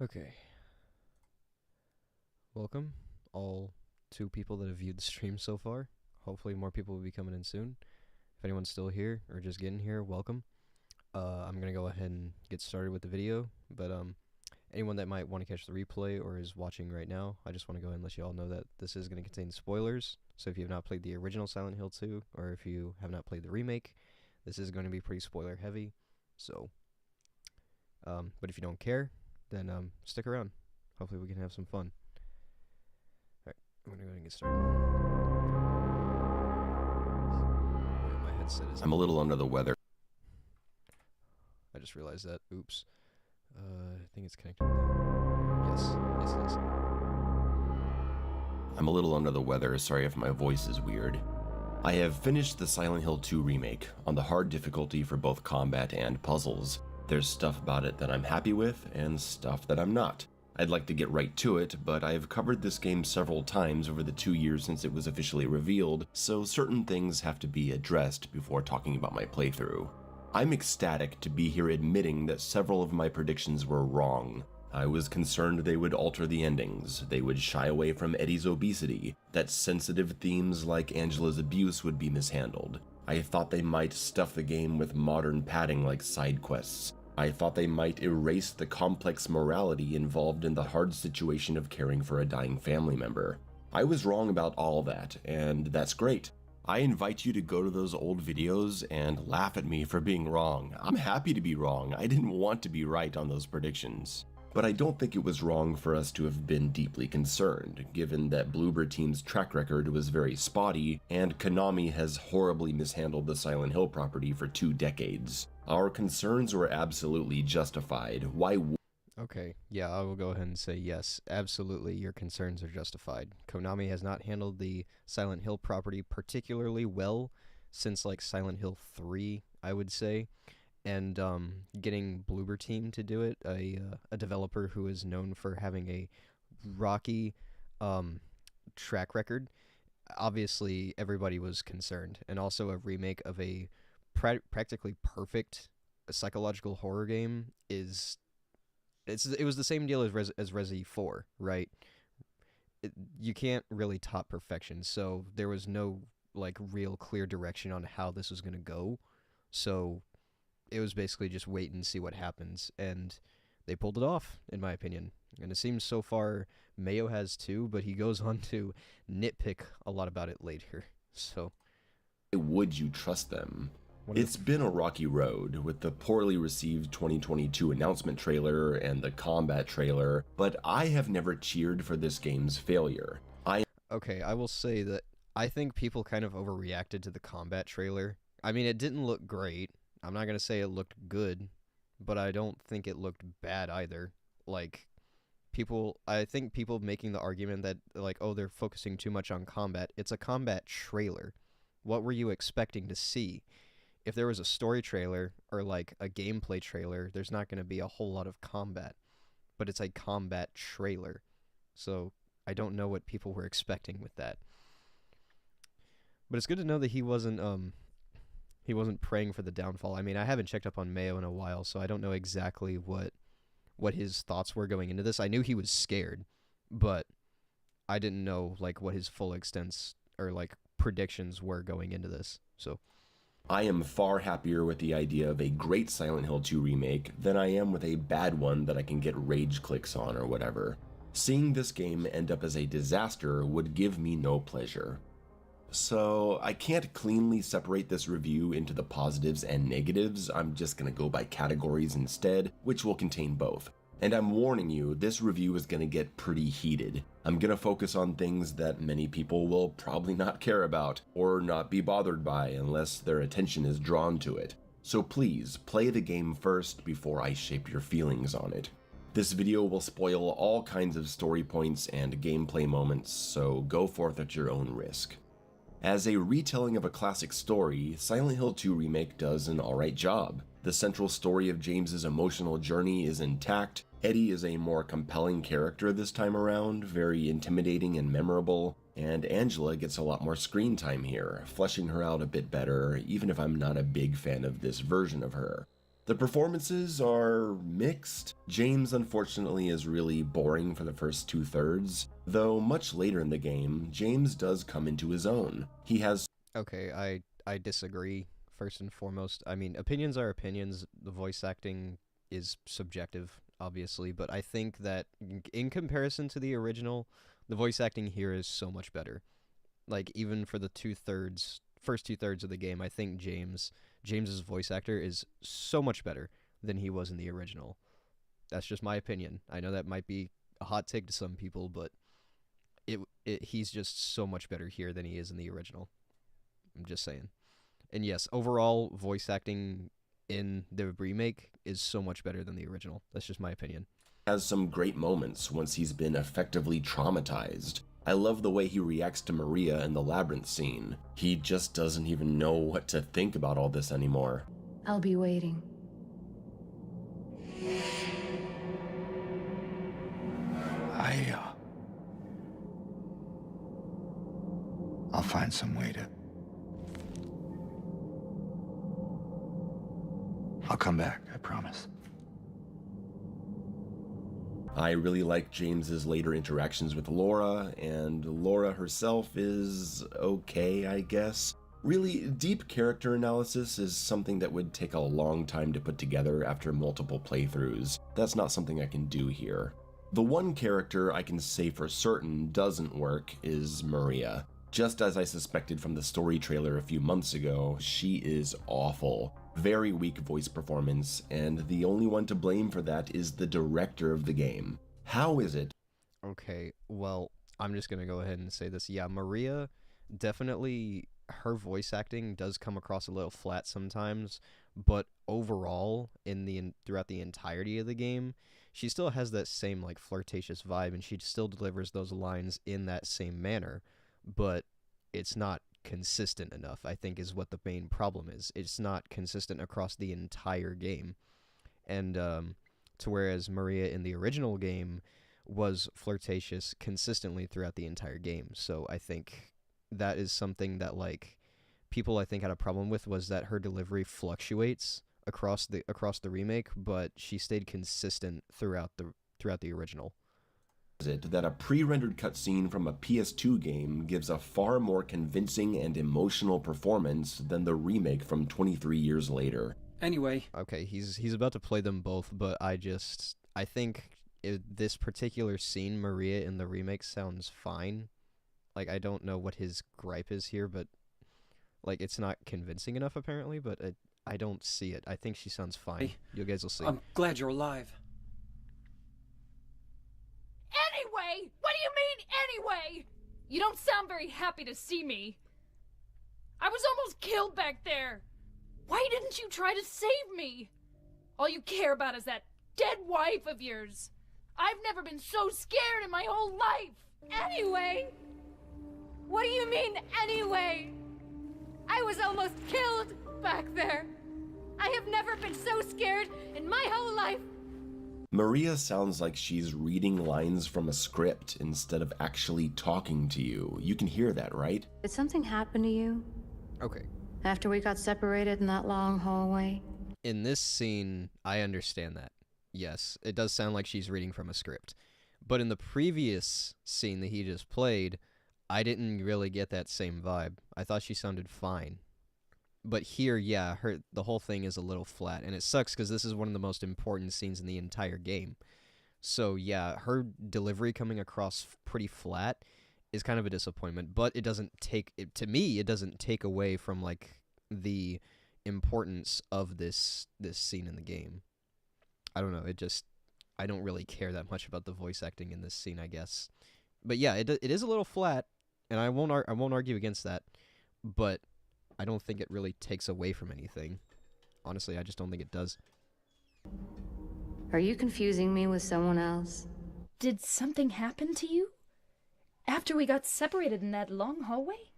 Okay. Welcome, all 2 people that have viewed the stream so far. Hopefully more people will be coming in soon. If anyone's still here or just getting here, welcome. I'm gonna go ahead and get started with the video, but anyone that might want to catch the replay or is watching right now, I just want to go ahead and let you all know that this is going to contain spoilers. So if you have not played the original Silent Hill 2, or if you have not played the remake, this is going to be pretty spoiler heavy. So, but if you don't care, then stick around. Hopefully we can have some fun. Alright, I'm gonna go ahead and get started. My headset is... I'm a little under the weather. I just realized that. Oops. I think it's connected now. Yes, it is. I'm a little under the weather, sorry if my voice is weird. I have finished the Silent Hill 2 remake on the hard difficulty for both combat and puzzles. There's stuff about it that I'm happy with, and stuff that I'm not. I'd like to get right to it, but I've covered this game several times over the 2 years since it was officially revealed, so certain things have to be addressed before talking about my playthrough. I'm ecstatic to be here admitting that several of my predictions were wrong. I was concerned they would alter the endings, they would shy away from Eddie's obesity, that sensitive themes like Angela's abuse would be mishandled. I thought they might stuff the game with modern padding like side quests. I thought they might erase the complex morality involved in the hard situation of caring for a dying family member. I was wrong about all that, and that's great. I invite you to go to those old videos and laugh at me for being wrong. I'm happy to be wrong. I didn't want to be right on those predictions. But I don't think it was wrong for us to have been deeply concerned, given that Bloober Team's track record was very spotty, and Konami has horribly mishandled the Silent Hill property for 2 decades. Our concerns were absolutely justified. Okay, yeah, I will go ahead and say yes, absolutely, your concerns are justified. Konami has not handled the Silent Hill property particularly well since, like, Silent Hill 3, I would say. And getting Bloober Team to do it, a developer who is known for having a rocky track record, obviously everybody was concerned. And also a remake of a practically perfect psychological horror game is... It was the same deal as Resi 4, right? You can't really top perfection, so there was no, like, real clear direction on how this was going to go. So it was basically just wait and see what happens, and they pulled it off, in my opinion. And it seems so far Mayo has too, but he goes on to nitpick a lot about it later. So Why would you trust them? It's been a rocky road, with the poorly received 2022 announcement trailer and the combat trailer, but I have never cheered for this game's failure. Okay, I will say that I think people kind of overreacted to the combat trailer. I mean, it didn't look great. I'm not going to say it looked good, but I don't think it looked bad either. Like, I think people making the argument that, like, oh, they're focusing too much on combat. It's a combat trailer. What were you expecting to see? If there was a story trailer or, like, a gameplay trailer, there's not going to be a whole lot of combat. But it's a combat trailer. So I don't know what people were expecting with that. But it's good to know that he wasn't praying for the downfall. I mean, I haven't checked up on Mayo in a while, so I don't know exactly what his thoughts were going into this. I knew he was scared, but I didn't know, like, what his full extents or, like, predictions were going into this. So I am far happier with the idea of a great Silent Hill 2 remake than I am with a bad one that I can get rage clicks on or whatever. Seeing this game end up as a disaster would give me no pleasure. So I can't cleanly separate this review into the positives and negatives. I'm just gonna go by categories instead, which will contain both. And I'm warning you, this review is gonna get pretty heated. I'm gonna focus on things that many people will probably not care about, or not be bothered by unless their attention is drawn to it. So please, play the game first before I shape your feelings on it. This video will spoil all kinds of story points and gameplay moments, so go forth at your own risk. As a retelling of a classic story, Silent Hill 2 Remake does an alright job. The central story of James's emotional journey is intact. Eddie is a more compelling character this time around, very intimidating and memorable, and Angela gets a lot more screen time here, fleshing her out a bit better, even if I'm not a big fan of this version of her. The performances are mixed. James, unfortunately, is really boring for the first two-thirds, though much later in the game, James does come into his own. He has Okay, I disagree. First and foremost, I mean, opinions are opinions. The voice acting is subjective, obviously, but I think that in comparison to the original, the voice acting here is so much better. Like even for the first two thirds of the game, I think James's voice actor is so much better than he was in the original. That's just my opinion. I know that might be a hot take to some people, but he's just so much better here than he is in the original. I'm just saying. And yes, overall voice acting in the remake is so much better than the original. That's just my opinion. has some great moments once he's been effectively traumatized. I love the way he reacts to Maria in the labyrinth scene. He just doesn't even know what to think about all this anymore. I'll be waiting. I'll find some way to... I'll come back, I promise. I really like James's later interactions with Laura, and Laura herself is okay, I guess. Really, deep character analysis is something that would take a long time to put together after multiple playthroughs. That's not something I can do here. The one character I can say for certain doesn't work is Maria. Just as I suspected from the story trailer a few months ago, she is awful. Very weak voice performance, and the only one to blame for that is the director of the game. How is it? Okay, well, I'm just gonna go ahead and say this. Yeah, Maria, definitely her voice acting does come across a little flat sometimes, but overall, throughout the entirety of the game, she still has that same like flirtatious vibe, and she still delivers those lines in that same manner. But it's not consistent enough, I think, is what the main problem is. It's not consistent across the entire game. And to whereas Maria in the original game was flirtatious consistently throughout the entire game. So I think that is something that like people I think had a problem with, was that her delivery fluctuates across the remake, but she stayed consistent throughout the original. It that a pre-rendered cutscene from a PS2 game gives a far more convincing and emotional performance than the remake from 23 years later. Anyway. Okay, he's about to play them both, but I think this particular scene, Maria in the remake, sounds fine. Like, I don't know what his gripe is here, but like it's not convincing enough apparently, but I don't see it. I think she sounds fine. Hey, you guys will see. I'm glad you're alive. Anyway! What do you mean, anyway? You don't sound very happy to see me. I was almost killed back there. Why didn't you try to save me? All you care about is that dead wife of yours. I've never been so scared in my whole life. Anyway? What do you mean, anyway? I was almost killed back there. I have never been so scared in my whole life. Maria sounds like she's reading lines from a script instead of actually talking to you. You can hear that, right? Did something happen to you Okay. after we got separated in that long hallway? In this scene, I understand that. Yes, it does sound like she's reading from a script. But in the previous scene that he just played, I didn't really get that same vibe. I thought she sounded fine. But here, yeah, the whole thing is a little flat, and it sucks because this is one of the most important scenes in the entire game. So yeah, her delivery coming across pretty flat is kind of a disappointment, but it doesn't take it, to me, it doesn't take away from like the importance of this scene in the game. I don't know, I don't really care that much about the voice acting in this scene, I guess. But yeah, it is a little flat, and I won't argue against that, but I don't think it really takes away from anything. Honestly, I just don't think it does. Are you confusing me with someone else? Did something happen to you? After we got separated in that long hallway?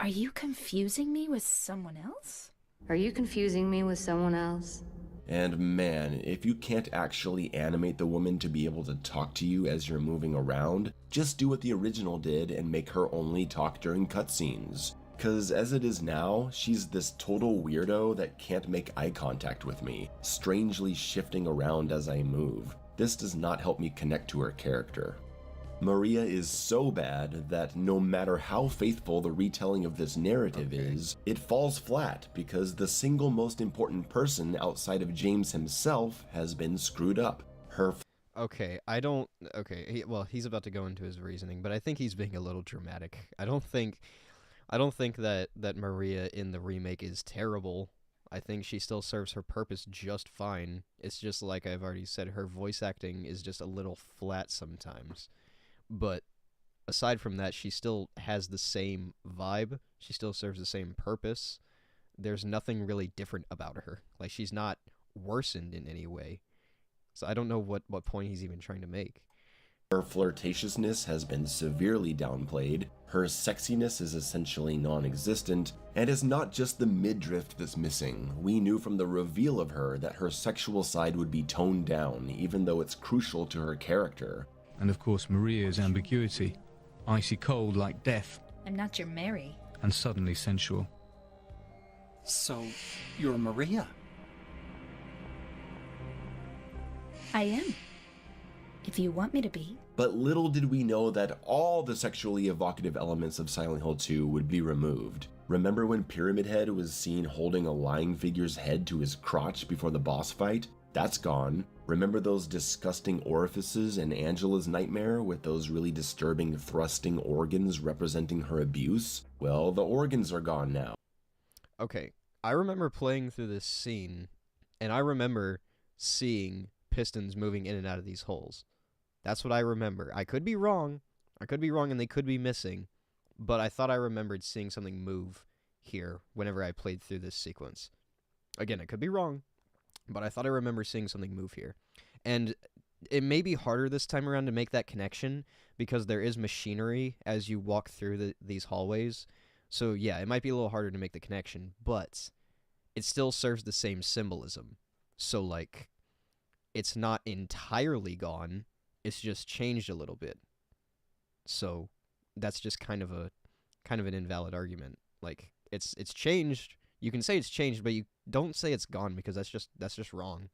Are you confusing me with someone else? Are you confusing me with someone else? And man, if you can't actually animate the woman to be able to talk to you as you're moving around, just do what the original did and make her only talk during cutscenes. Cause as it is now, she's this total weirdo that can't make eye contact with me, strangely shifting around as I move. This does not help me connect to her character. Maria is so bad that no matter how faithful the retelling of this narrative is, it falls flat because the single most important person outside of James himself has been screwed up. Okay, I don't. Okay, well, he's about to go into his reasoning, but I think he's being a little dramatic. I don't think that Maria in the remake is terrible. I think she still serves her purpose just fine. It's just like I've already said, her voice acting is just a little flat sometimes. But aside from that, she still has the same vibe. She still serves the same purpose. There's nothing really different about her. Like, she's not worsened in any way. So I don't know what point he's even trying to make. Her flirtatiousness has been severely downplayed, her sexiness is essentially non-existent, and it's not just the midriff that's missing. We knew from the reveal of her that her sexual side would be toned down, even though it's crucial to her character. And of course Maria's ambiguity. Icy cold like death. I'm not your Mary. And suddenly sensual. So, you're Maria? I am. If you want me to be. But little did we know that all the sexually evocative elements of Silent Hill 2 would be removed. Remember when Pyramid Head was seen holding a lying figure's head to his crotch before the boss fight? That's gone. Remember those disgusting orifices in Angela's nightmare with those really disturbing thrusting organs representing her abuse? Well, the organs are gone now. Okay, I remember playing through this scene, and I remember seeing pistons moving in and out of these holes. That's what I remember. I could be wrong. And they could be missing. But I thought I remembered seeing something move here whenever I played through this sequence. Again, I could be wrong, but I thought I remember seeing something move here. And it may be harder this time around to make that connection because there is machinery as you walk through these hallways. So yeah, it might be a little harder to make the connection, but it still serves the same symbolism. So like, it's not entirely gone. It's just changed a little bit. So that's just kind of an invalid argument. Like it's changed. You can say it's changed, but you don't say it's gone because that's just wrong.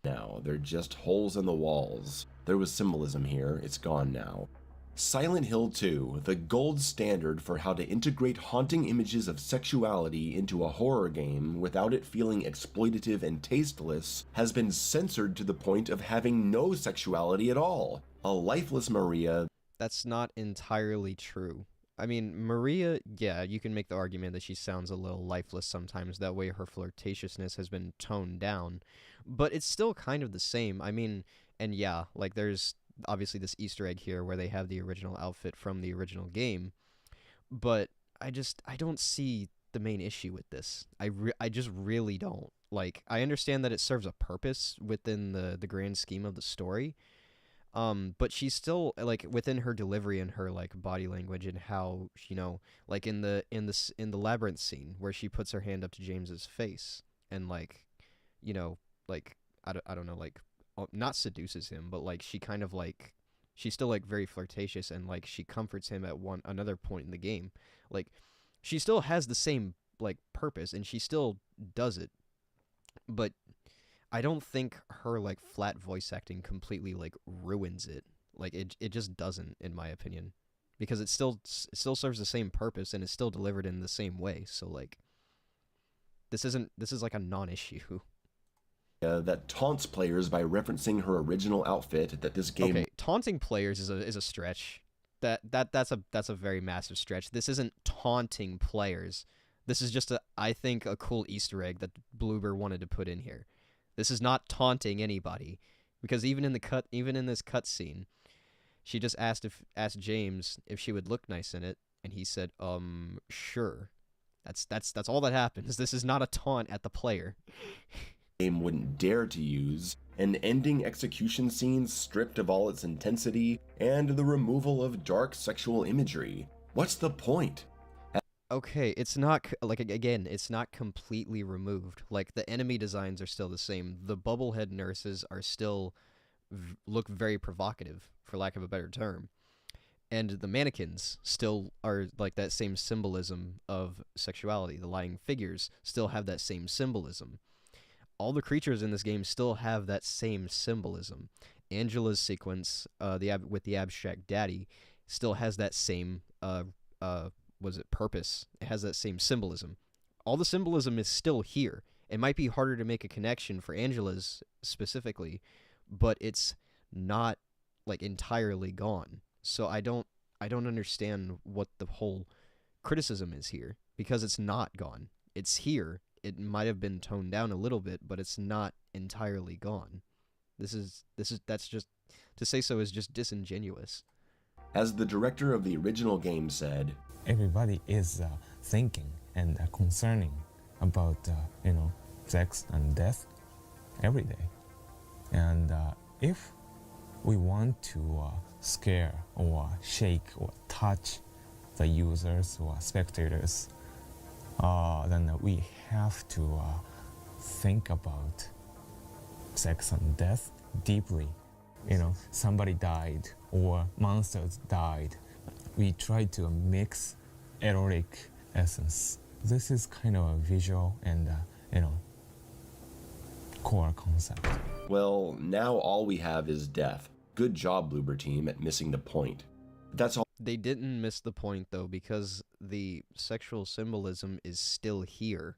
Now, they're just holes in the walls. There was symbolism here. It's gone now. Silent Hill 2, the gold standard for how to integrate haunting images of sexuality into a horror game without it feeling exploitative and tasteless, has been censored to the point of having no sexuality at all. A lifeless Maria. That's not entirely true. I mean, Maria, yeah, you can make the argument that she sounds a little lifeless sometimes. That way her flirtatiousness has been toned down. But it's still kind of the same. I mean, and yeah, like there's obviously this Easter egg here where they have the original outfit from the original game, but I don't see the main issue with this. I just really don't. Like, I understand that it serves a purpose within the grand scheme of the story, but she's still like within her delivery and her like body language and how, you know, like in the labyrinth scene where she puts her hand up to James's face and like, you know, like I don't know, like not seduces him, but like she kind of like she's still like very flirtatious and like she comforts him at another point in the game. Like she still has the same like purpose and she still does it, but I don't think her like flat voice acting completely like ruins it. Like it just doesn't, in my opinion, because it still serves the same purpose and it's still delivered in the same way. So like this is like a non-issue. That taunts players by referencing her original outfit that this game... Okay, taunting players is a stretch. That's a very massive stretch. This isn't taunting players. This is just I think a cool Easter egg that Bloober wanted to put in here. This is not taunting anybody, because even in this cutscene, she just asked James if she would look nice in it, and he said, sure. That's all that happens. This is not a taunt at the player. Game wouldn't dare to use, an ending execution scene stripped of all its intensity, and the removal of dark sexual imagery. What's the point? Okay, it's not, like, again, it's not completely removed. Like, the enemy designs are still the same. The bubblehead nurses are still look very provocative, for lack of a better term. And the mannequins still are like that same symbolism of sexuality. The lying figures still have that same symbolism. All the creatures in this game still have that same symbolism. Angela's sequence, with the abstract daddy, still has that same purpose. It has that same symbolism. All the symbolism is still here. It might be harder to make a connection for Angela's specifically, but it's not like entirely gone. So I don't understand what the whole criticism is here, because it's not gone. It's here. It might have been toned down a little bit, but it's not entirely gone. That's just, to say so is just disingenuous. As the director of the original game said, everybody is thinking and concerning about sex and death every day. And if we want to scare or shake or touch the users or spectators, then we have to think about sex and death deeply. Somebody died or monsters died. We try to mix erotic essence. This is kind of a visual and core concept. well, now all we have is death. Good job, Bloober Team, at missing the point. That's all. They didn't miss the point, though, because the sexual symbolism is still here.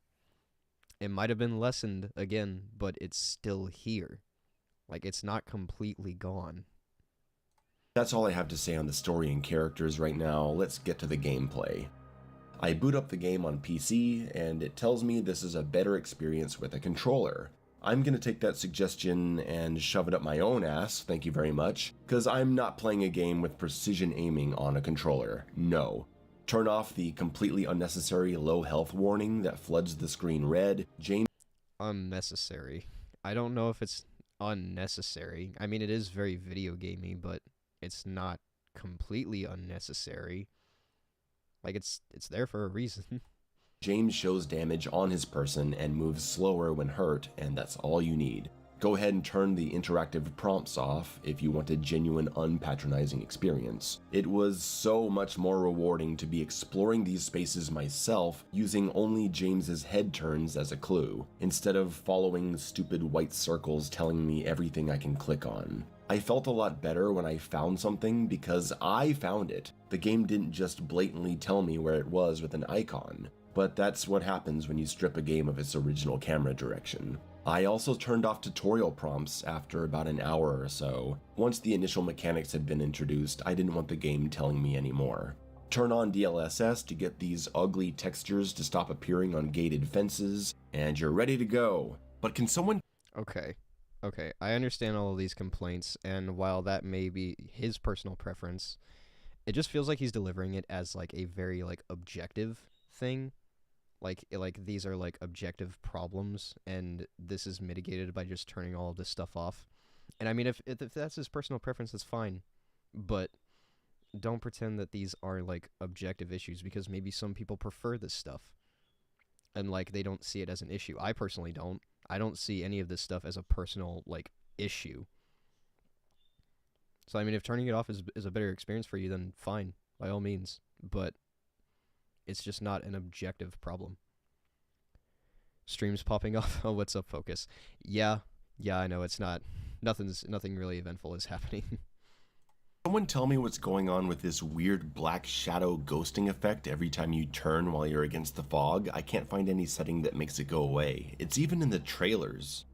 It might have been lessened again, but it's still here. Like, it's not completely gone. That's all I have to say on the story and characters right now. Let's get to the gameplay. I boot up the game on PC, and it tells me this is a better experience with a controller. I'm gonna take that suggestion and shove it up my own ass, thank you very much, because I'm not playing a game with precision aiming on a controller. No. Turn off the completely unnecessary low health warning that floods the screen red. James. Unnecessary. I don't know if it's unnecessary. I mean, it is very video gamey, but it's not completely unnecessary. Like, it's there for a reason. James shows damage on his person and moves slower when hurt, and that's all you need. Go ahead and turn the interactive prompts off if you want a genuine, unpatronizing experience. It was so much more rewarding to be exploring these spaces myself, using only James's head turns as a clue, instead of following stupid white circles telling me everything I can click on. I felt a lot better when I found something because I found it. The game didn't just blatantly tell me where it was with an icon. But that's what happens when you strip a game of its original camera direction. I also turned off tutorial prompts after about an hour or so. Once the initial mechanics had been introduced, I didn't want the game telling me anymore. Turn on DLSS to get these ugly textures to stop appearing on gated fences, and you're ready to go. But can someone... Okay, I understand all of these complaints, and while that may be his personal preference, it just feels like he's delivering it as like a very like objective thing. Like these are like objective problems, and this is mitigated by just turning all of this stuff off. And I mean, if that's his personal preference, that's fine. But don't pretend that these are like objective issues, because maybe some people prefer this stuff. And like they don't see it as an issue. I personally don't. I don't see any of this stuff as a personal like issue. So I mean, if turning it off is a better experience for you, then fine, by all means. But it's just not an objective problem. Streams popping off. Oh, what's up, Focus? Yeah, I know it's not. Nothing really eventful is happening. Someone tell me what's going on with this weird black shadow ghosting effect every time you turn while you're against the fog. I can't find any setting that makes it go away. It's even in the trailers.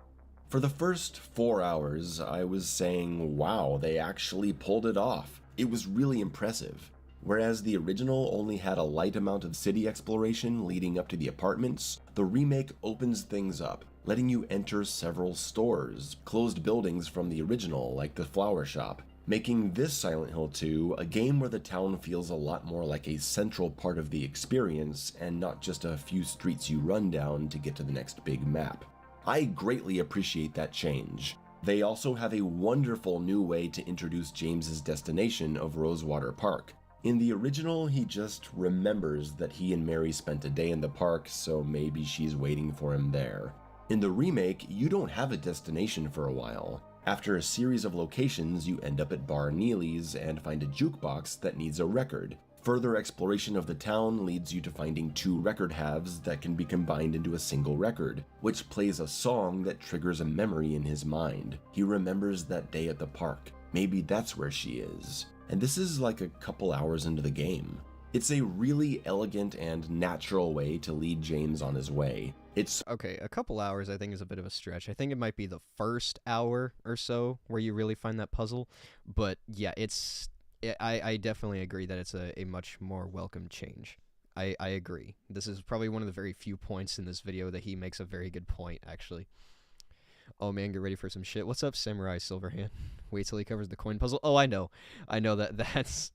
For the first 4 hours, I was saying, wow, they actually pulled it off. It was really impressive. Whereas the original only had a light amount of city exploration leading up to the apartments, the remake opens things up, letting you enter several stores, closed buildings from the original like the flower shop, making this Silent Hill 2 a game where the town feels a lot more like a central part of the experience and not just a few streets you run down to get to the next big map. I greatly appreciate that change. They also have a wonderful new way to introduce James's destination of Rosewater Park. In the original, he just remembers that he and Mary spent a day in the park, so maybe she's waiting for him there. In the remake, you don't have a destination for a while. After a series of locations, you end up at Bar Neely's and find a jukebox that needs a record. Further exploration of the town leads you to finding 2 record halves that can be combined into a single record, which plays a song that triggers a memory in his mind. He remembers that day at the park. Maybe that's where she is. And this is like a couple hours into the game. It's a really elegant and natural way to lead James on his way. It's Okay, a couple hours I think is a bit of a stretch. I think it might be the first hour or so where you really find that puzzle. But yeah, I definitely agree that it's a much more welcome change. I agree. This is probably one of the very few points in this video that he makes a very good point, actually. Oh man, get ready for some shit. What's up, Samurai Silverhand? Wait till he covers the coin puzzle. Oh, I know that's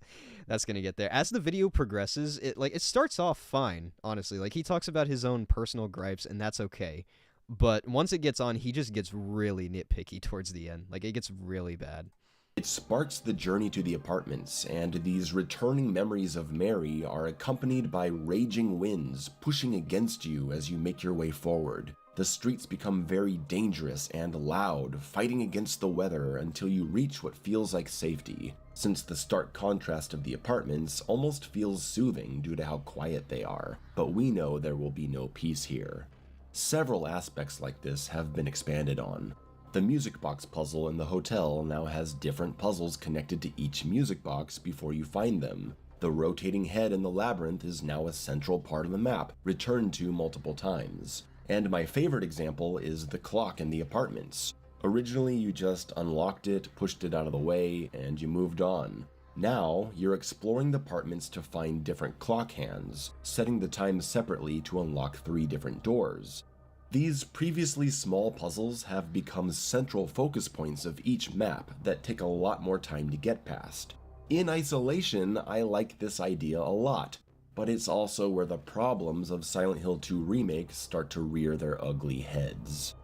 gonna get there. As the video progresses, it starts off fine, honestly. Like, he talks about his own personal gripes, and that's okay. But once it gets on, he just gets really nitpicky towards the end. Like, it gets really bad. It sparks the journey to the apartments, and these returning memories of Mary are accompanied by raging winds pushing against you as you make your way forward. The streets become very dangerous and loud, fighting against the weather until you reach what feels like safety, since the stark contrast of the apartments almost feels soothing due to how quiet they are. But we know there will be no peace here. Several aspects like this have been expanded on. The music box puzzle in the hotel now has different puzzles connected to each music box before you find them. The rotating head in the labyrinth is now a central part of the map, returned to multiple times. And my favorite example is the clock in the apartments. Originally, you just unlocked it, pushed it out of the way, and you moved on. Now, you're exploring the apartments to find different clock hands, setting the time separately to unlock 3 different doors. These previously small puzzles have become central focus points of each map that take a lot more time to get past. In isolation, I like this idea a lot, but it's also where the problems of Silent Hill 2 Remake start to rear their ugly heads.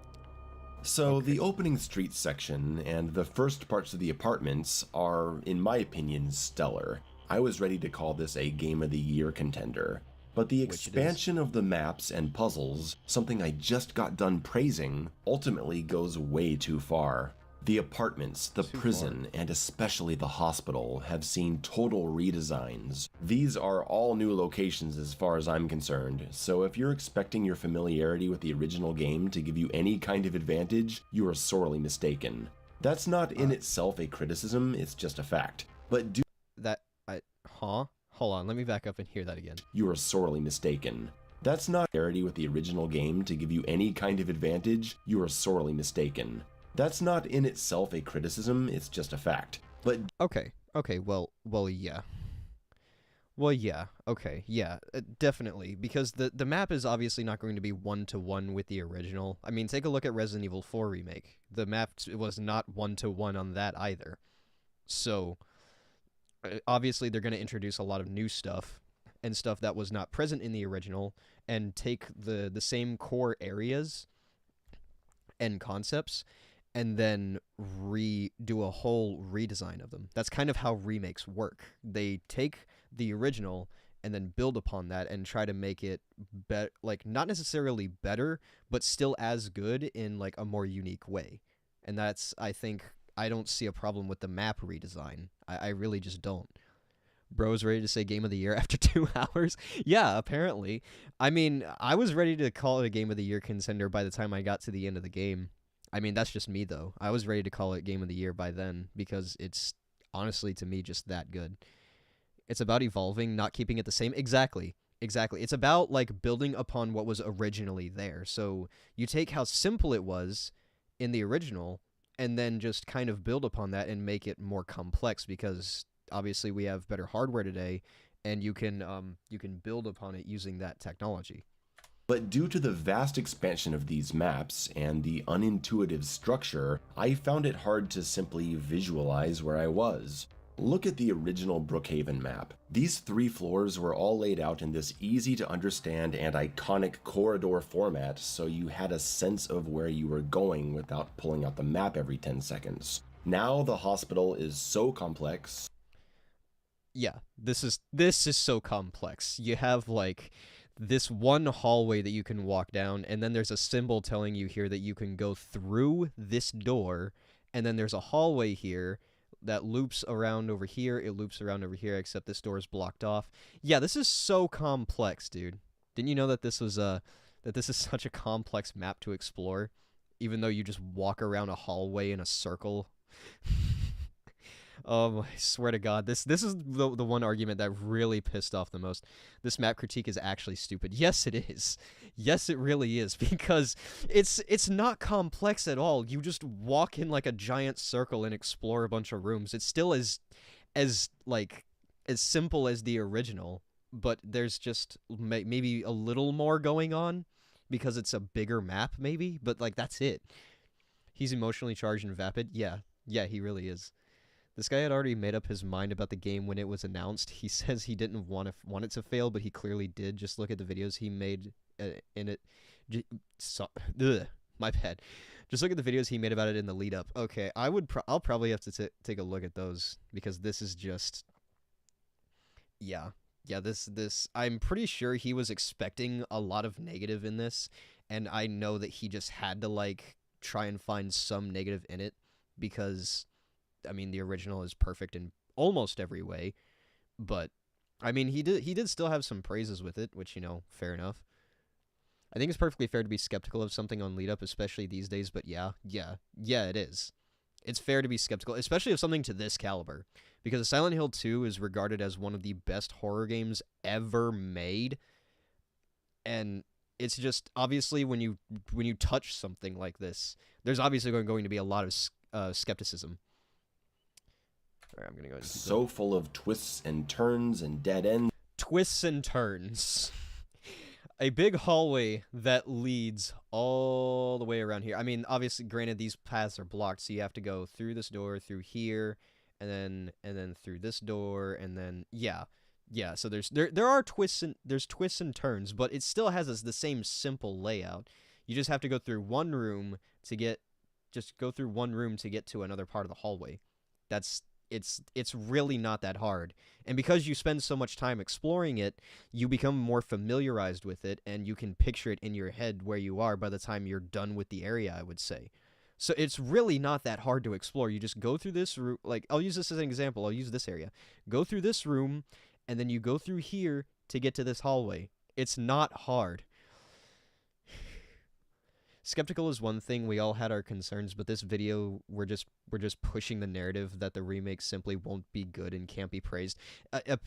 So the opening street section and the first parts of the apartments are, in my opinion, stellar. I was ready to call this a Game of the Year contender. But the expansion of the maps and puzzles, something I just got done praising, ultimately goes way too far. The apartments, the prison, and especially the hospital have seen total redesigns. These are all new locations as far as I'm concerned, so if you're expecting your familiarity with the original game to give you any kind of advantage, you are sorely mistaken. That's not in itself a criticism, it's just a fact. But Hold on, let me back up and hear that again. You are sorely mistaken. That's not familiarity with the original game to give you any kind of advantage, you are sorely mistaken. That's not in itself a criticism, it's just a fact. But Okay, well, yeah. Well, yeah, okay, yeah, definitely, because the map is obviously not going to be one-to-one with the original. I mean, take a look at Resident Evil 4 Remake. The map was not one-to-one on that either. So, obviously they're going to introduce a lot of new stuff, and stuff that was not present in the original, and take the same core areas and concepts, and then do a whole redesign of them. That's kind of how remakes work. They take the original and then build upon that and try to make it like, not necessarily better, but still as good in like a more unique way. And that's, I think, I don't see a problem with the map redesign. I really just don't. Bro's ready to say Game of the Year after 2 hours? Yeah, apparently. I mean, I was ready to call it a Game of the Year contender by the time I got to the end of the game. I mean, that's just me, though. I was ready to call it Game of the Year by then, because it's, honestly, to me, just that good. It's about evolving, not keeping it the same. Exactly. It's about, like, building upon what was originally there. So you take how simple it was in the original, and then just kind of build upon that and make it more complex, because obviously we have better hardware today, and you can build upon it using that technology. But due to the vast expansion of these maps and the unintuitive structure, I found it hard to simply visualize where I was. Look at the original Brookhaven map. These 3 floors were all laid out in this easy to understand and iconic corridor format, so you had a sense of where you were going without pulling out the map every 10 seconds. Now the hospital is so complex. Yeah, this is so complex. You have, like, this one hallway that you can walk down, and then there's a symbol telling you here that you can go through this door, and then there's a hallway here that loops around over here. It loops around over here, except this door is blocked off. Yeah, this is so complex, dude. Didn't you know that this was that this is such a complex map to explore, even though you just walk around a hallway in a circle? I swear to God, this is the one argument that really pissed off the most. This map critique is actually stupid. Yes, it is. Yes, it really is, because it's not complex at all. You just walk in like a giant circle and explore a bunch of rooms. It's still as like as simple as the original, but there's just maybe a little more going on because it's a bigger map, maybe. But like that's it. He's emotionally charged and vapid. Yeah, he really is. This guy had already made up his mind about the game when it was announced. He says he didn't want it to fail, but he clearly did. Just look at the videos he made in it. My bad. Just look at the videos he made about it in the lead up. Okay, I'll probably have to take a look at those, because this is just, yeah. This I'm pretty sure he was expecting a lot of negative in this, and I know that he just had to like try and find some negative in it, because I mean, the original is perfect in almost every way, but I mean, he did still have some praises with it, which, you know, fair enough. I think it's perfectly fair to be skeptical of something on lead up, especially these days, but yeah, it is. It's fair to be skeptical, especially of something to this caliber, because Silent Hill 2 is regarded as one of the best horror games ever made, and it's just, obviously, when you touch something like this, there's obviously going to be a lot of skepticism. I'm gonna go ahead and so full of twists and turns and dead ends. Twists and turns. A big hallway that leads all the way around here. I mean, obviously, granted, these paths are blocked, so you have to go through this door, through here, and then through this door, and then yeah. So there are twists and turns, but it still has the same simple layout. You just have to go through one room to get to another part of the hallway. It's really not that hard. And because you spend so much time exploring it, you become more familiarized with it, and you can picture it in your head where you are by the time you're done with the area, I would say. So it's really not that hard to explore. You just go through this room. Like, I'll use this as an example. I'll use this area. Go through this room, and then you go through here to get to this hallway. It's not hard. Skeptical is one thing. We all had our concerns, but this video, we're just pushing the narrative that the remake simply won't be good and can't be praised.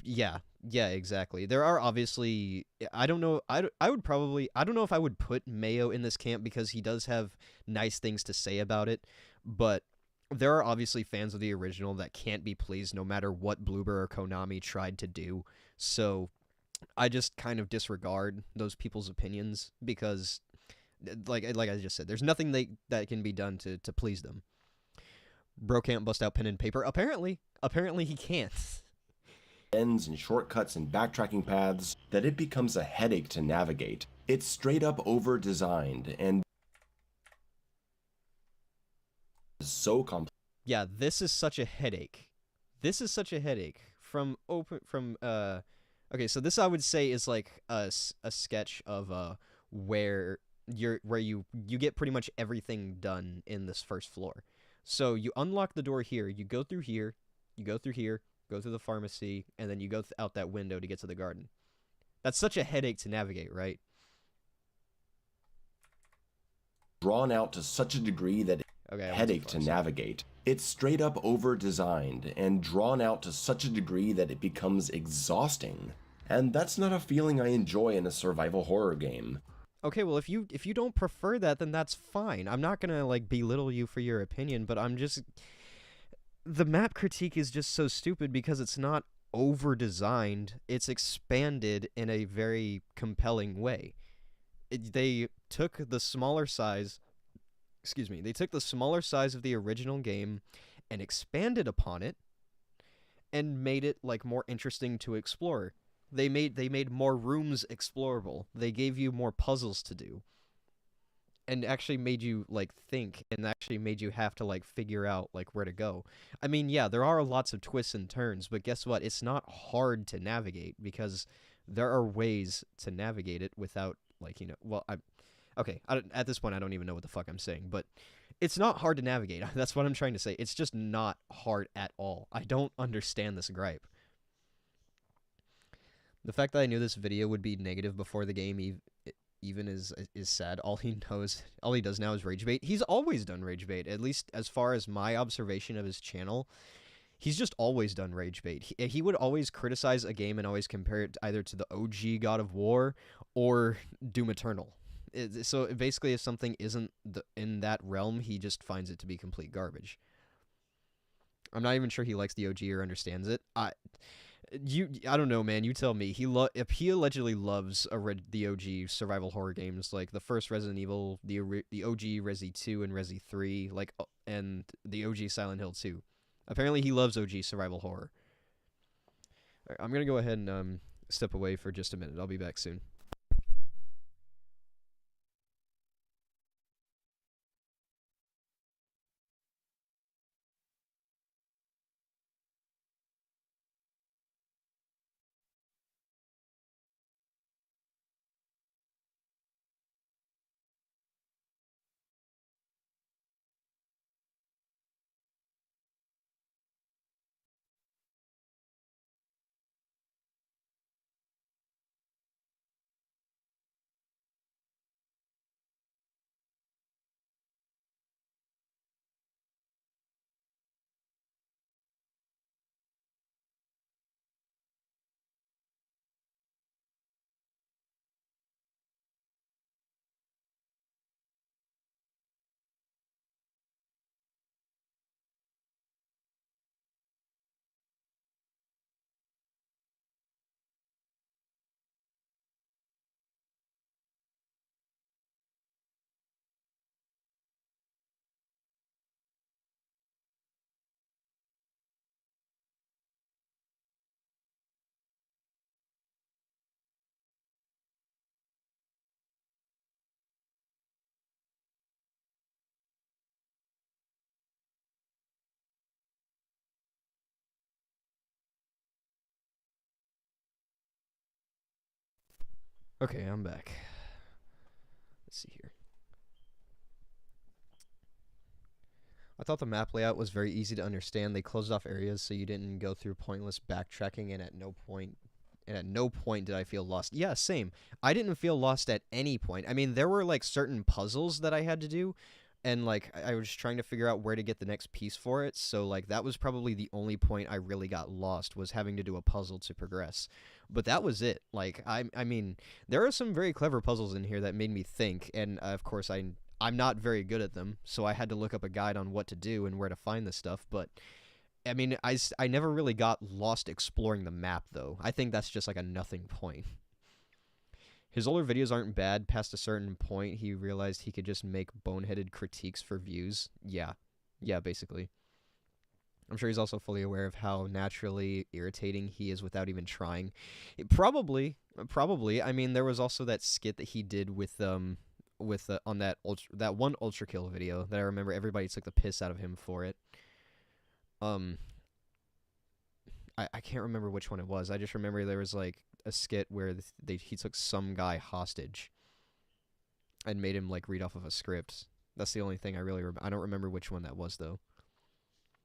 Yeah, exactly. There are obviously, I don't know if I would put Mayo in this camp, because he does have nice things to say about it, but there are obviously fans of the original that can't be pleased no matter what Bloober or Konami tried to do. So I just kind of disregard those people's opinions, because like I just said, there's nothing that can be done to please them. Bro can't bust out pen and paper. Apparently he can't. Ends and shortcuts and backtracking paths that it becomes a headache to navigate. It's straight up over-designed and so complex. Yeah, this is such a headache. Okay, so this I would say is like a sketch of where you get pretty much everything done in this first floor. So you unlock the door here, you go through here, go through the pharmacy, and then you go out that window to get to the garden. That's such a headache to navigate, right? Drawn out to such a degree that headache to navigate. It's straight up over-designed and drawn out to such a degree that it becomes exhausting. And that's not a feeling I enjoy in a survival horror game. Okay, well, if you don't prefer that, then that's fine. I'm not gonna like belittle you for your opinion, but the map critique is just so stupid because it's not over-designed. It's expanded in a very compelling way. They took the smaller size of the original game and expanded upon it and made it like more interesting to explore. They made more rooms explorable. They gave you more puzzles to do. And actually made you like think, and actually made you have to like figure out like where to go. I mean, yeah, there are lots of twists and turns, but guess what? It's not hard to navigate, because there are ways to navigate it without like, at this point I don't even know what the fuck I'm saying, but It's not hard to navigate. That's what I'm trying to say. It's just not hard at all. I don't understand this gripe. The fact that I knew this video would be negative before the game even is sad. All he does now is rage bait. He's always done rage bait, at least as far as my observation of his channel. He's just always done rage bait. He would always criticize a game and always compare it either to the OG God of War or Doom Eternal. So basically, if something isn't in that realm, he just finds it to be complete garbage. I'm not even sure he likes the OG or understands it. I don't know, man. You tell me. He allegedly loves the OG survival horror games, like the first Resident Evil, the OG Resi 2 and Resi 3, and the OG Silent Hill 2. Apparently, he loves OG survival horror. All right, I'm gonna go ahead and step away for just a minute. I'll be back soon. Okay, I'm back. Let's see here. I thought the map layout was very easy to understand. They closed off areas so you didn't go through pointless backtracking, and at no point did I feel lost. Yeah, same. I didn't feel lost at any point. I mean, there were like certain puzzles that I had to do, and like I was trying to figure out where to get the next piece for it. So like that was probably the only point I really got lost, was having to do a puzzle to progress. But that was it. Like I mean, there are some very clever puzzles in here that made me think, and of course I'm not very good at them, so I had to look up a guide on what to do and where to find this stuff. But I mean, I never really got lost exploring the map, though. I think that's just like a nothing point. His older videos aren't bad. Past a certain point, he realized he could just make boneheaded critiques for views. Yeah, basically. I'm sure he's also fully aware of how naturally irritating he is without even trying. Probably. I mean, there was also that skit that he did with on that one Ultra Kill video that I remember everybody took the piss out of him for it. I can't remember which one it was. I just remember there was like a skit where he took some guy hostage and made him like read off of a script. That's the only thing I really I don't remember which one that was, though.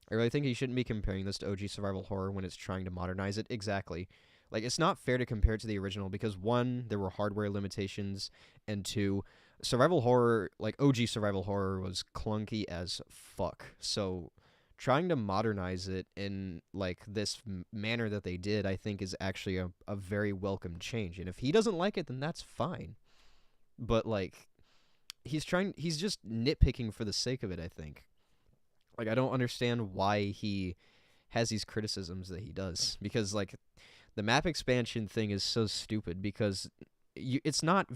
I really think he shouldn't be comparing this to OG survival horror when it's trying to modernize it. Exactly. Like, it's not fair to compare it to the original because, one, there were hardware limitations, and two, survival horror, like OG survival horror, was clunky as fuck. So trying to modernize it in like this manner that they did, I think, is actually a very welcome change. And if he doesn't like it, then that's fine. But like, he's just nitpicking for the sake of it, I think. Like, I don't understand why he has these criticisms that he does, because like the map expansion thing is so stupid because it's not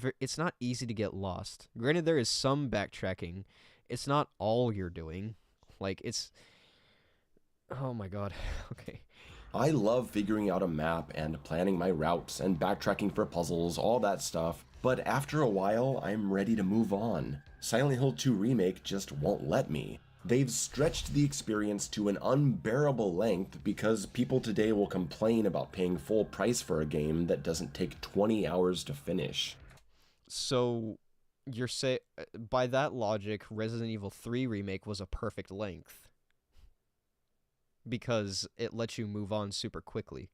easy to get lost. Granted, there is some backtracking. It's not all you're doing. Like, it's, oh my god. Okay. I love figuring out a map and planning my routes and backtracking for puzzles, all that stuff, but after a while, I'm ready to move on. Silent Hill 2 Remake just won't let me. They've stretched the experience to an unbearable length because people today will complain about paying full price for a game that doesn't take 20 hours to finish. So, by that logic, Resident Evil 3 Remake was a perfect length because it lets you move on super quickly.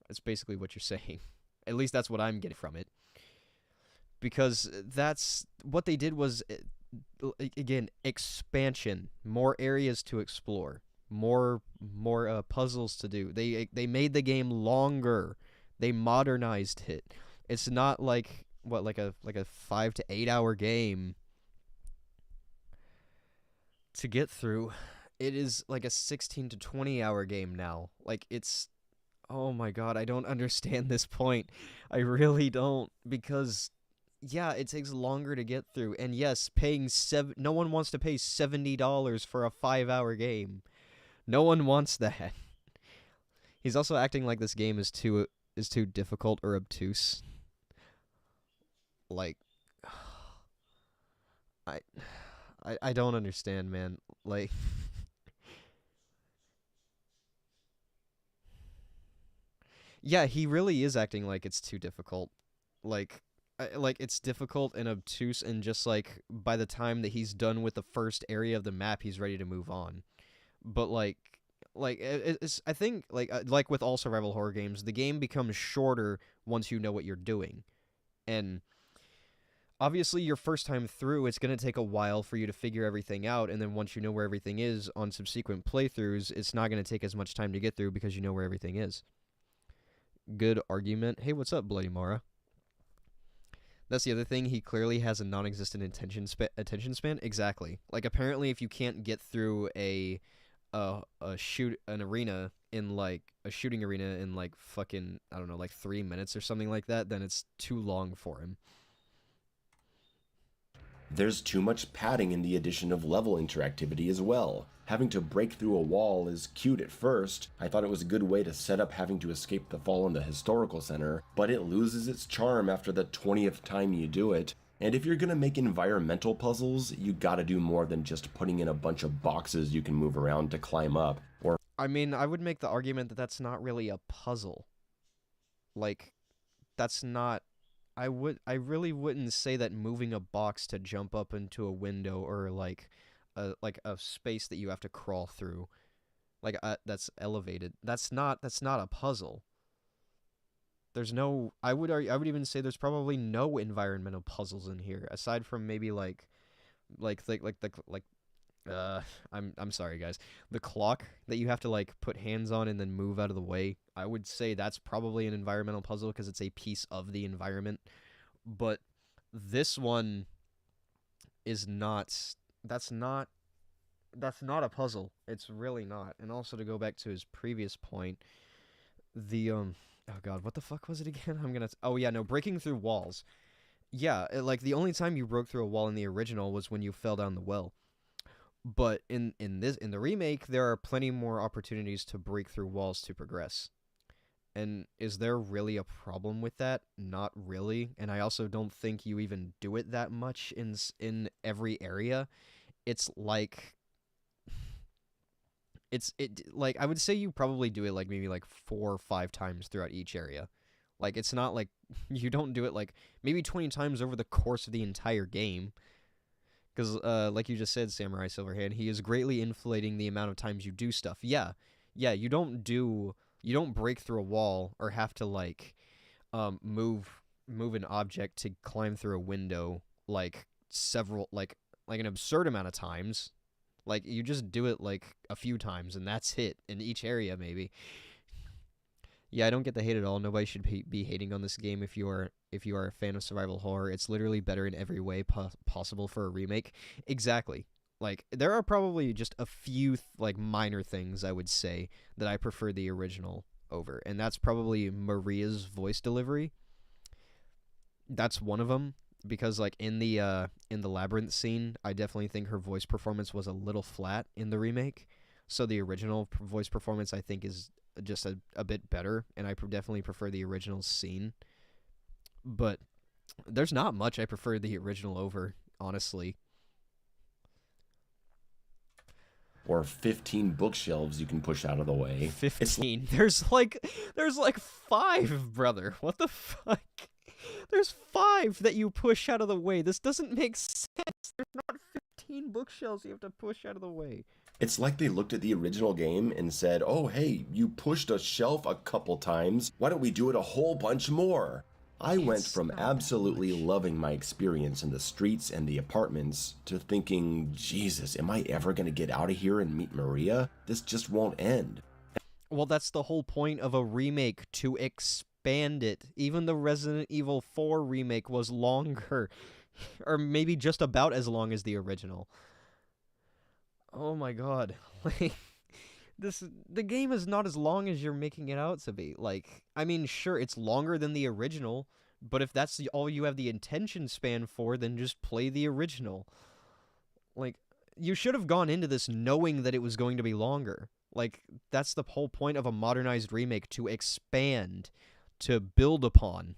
That's basically what you're saying. At least that's what I'm getting from it. Because that's what they did was, again, expansion, more areas to explore, more puzzles to do. They made the game longer. They modernized it. It's not like like a 5 to 8 hour game to get through. It is like a 16 to 20 hour game now. Like, it's, oh my god, I don't understand this point. I really don't, because yeah, it takes longer to get through. And yes, no one wants to pay $70 for a 5-hour game. No one wants that. He's also acting like this game is too difficult or obtuse. Like, I don't understand, man. Like, yeah, he really is acting like it's too difficult. Like, it's difficult and obtuse, and just like by the time that he's done with the first area of the map, he's ready to move on. But it's, I think like with all survival horror games, the game becomes shorter once you know what you're doing, and obviously your first time through, it's going to take a while for you to figure everything out, and then once you know where everything is on subsequent playthroughs, it's not going to take as much time to get through because you know where everything is. Good argument. Hey, what's up, Bloody Mara? That's the other thing. He clearly has a non-existent attention span. Exactly. Like, apparently, if you can't get through an arena in like a shooting arena in like fucking, I don't know, like 3 minutes or something like that, then it's too long for him. There's too much padding in the addition of level interactivity as well. Having to break through a wall is cute at first. I thought it was a good way to set up having to escape the fall in the historical center, but it loses its charm after the 20th time you do it. And if you're gonna make environmental puzzles, you gotta do more than just putting in a bunch of boxes you can move around to climb up, or... I mean, I would make the argument that that's not really a puzzle. Like, that's not... I really wouldn't say that moving a box to jump up into a window or like a space that you have to crawl through, like that's elevated. That's not a puzzle. There's no. I would even say there's probably no environmental puzzles in here aside from maybe I'm sorry guys, the clock that you have to like put hands on and then move out of the way. I would say that's probably an environmental puzzle because it's a piece of the environment. But this one is not. That's not a puzzle. It's really not. And also, to go back to his previous point, the oh god, what the fuck was it again? Oh yeah, no, breaking through walls. Yeah, like the only time you broke through a wall in the original was when you fell down the well. But in the remake, there are plenty more opportunities to break through walls to progress. And is there really a problem with that? Not really. And I also don't think you even do it that much in every area. It's like like I would say you probably do it like maybe like 4 or 5 times throughout each area. Like, it's not like you don't do it like maybe 20 times over the course of the entire game. Because, like you just said, Samurai Silverhand, he is greatly inflating the amount of times you do stuff. Yeah, you don't break through a wall or have to, like, move an object to climb through a window, like, an absurd amount of times. Like, you just do it, like, a few times, and that's it, in each area, maybe. Yeah, I don't get the hate at all. Nobody should be hating on this game if you are a fan of survival horror. It's literally better in every way possible for a remake. Exactly. Like, there are probably just a few like minor things I would say that I prefer the original over, and that's probably Maria's voice delivery. That's one of them, because like in the labyrinth scene, I definitely think her voice performance was a little flat in the remake. So the original voice performance, I think, is just a bit better, and I definitely prefer the original scene. But there's not much I prefer the original over, honestly. Or 15 bookshelves you can push out of the way. 15? There's like 5, brother. What the fuck? There's 5 that you push out of the way. This doesn't make sense. There's not 15 bookshelves you have to push out of the way. It's like they looked at the original game and said, oh hey, you pushed a shelf a couple times, why don't we do it a whole bunch more? I went from absolutely loving my experience in the streets and the apartments to thinking, Jesus, am I ever going to get out of here and meet Maria? This just won't end. Well, that's the whole point of a remake, to expand it. Even the Resident Evil 4 remake was longer, or maybe just about as long as the original. Oh my god. Like, the game is not as long as you're making it out to be. Like, I mean, sure, it's longer than the original, but if that's all you have the attention span for, then just play the original. Like, you should have gone into this knowing that it was going to be longer. Like, that's the whole point of a modernized remake, to expand, to build upon.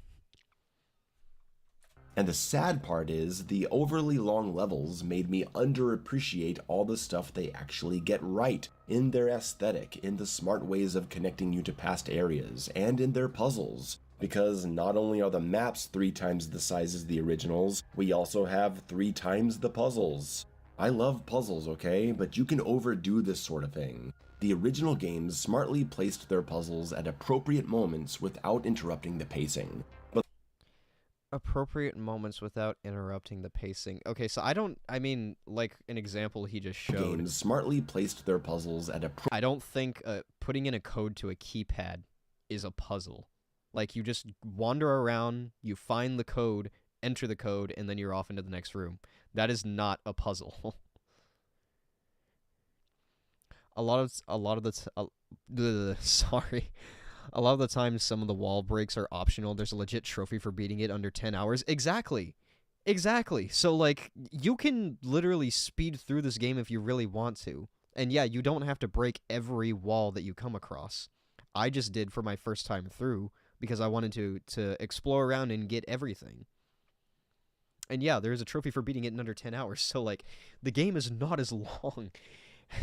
And the sad part is, the overly long levels made me underappreciate all the stuff they actually get right, in their aesthetic, in the smart ways of connecting you to past areas, and in their puzzles. Because not only are the maps 3 times the size as the originals, we also have 3 times the puzzles. I love puzzles, okay, but you can overdo this sort of thing. The original games smartly placed their puzzles at appropriate moments without interrupting the pacing. Appropriate moments without interrupting the pacing. Okay, so I mean, like an example he just showed. Games smartly placed their puzzles at I don't think putting in a code to a keypad is a puzzle. Like, you just wander around, you find the code, enter the code, and then you're off into the next room. That is not a puzzle. A lot of the sorry. A lot of the times, some of the wall breaks are optional. There's a legit trophy for beating it under 10 hours. Exactly. So, like, you can literally speed through this game if you really want to. And yeah, you don't have to break every wall that you come across. I just did for my first time through, because I wanted to explore around and get everything. And yeah, there's a trophy for beating it in under 10 hours. So, like, the game is not as long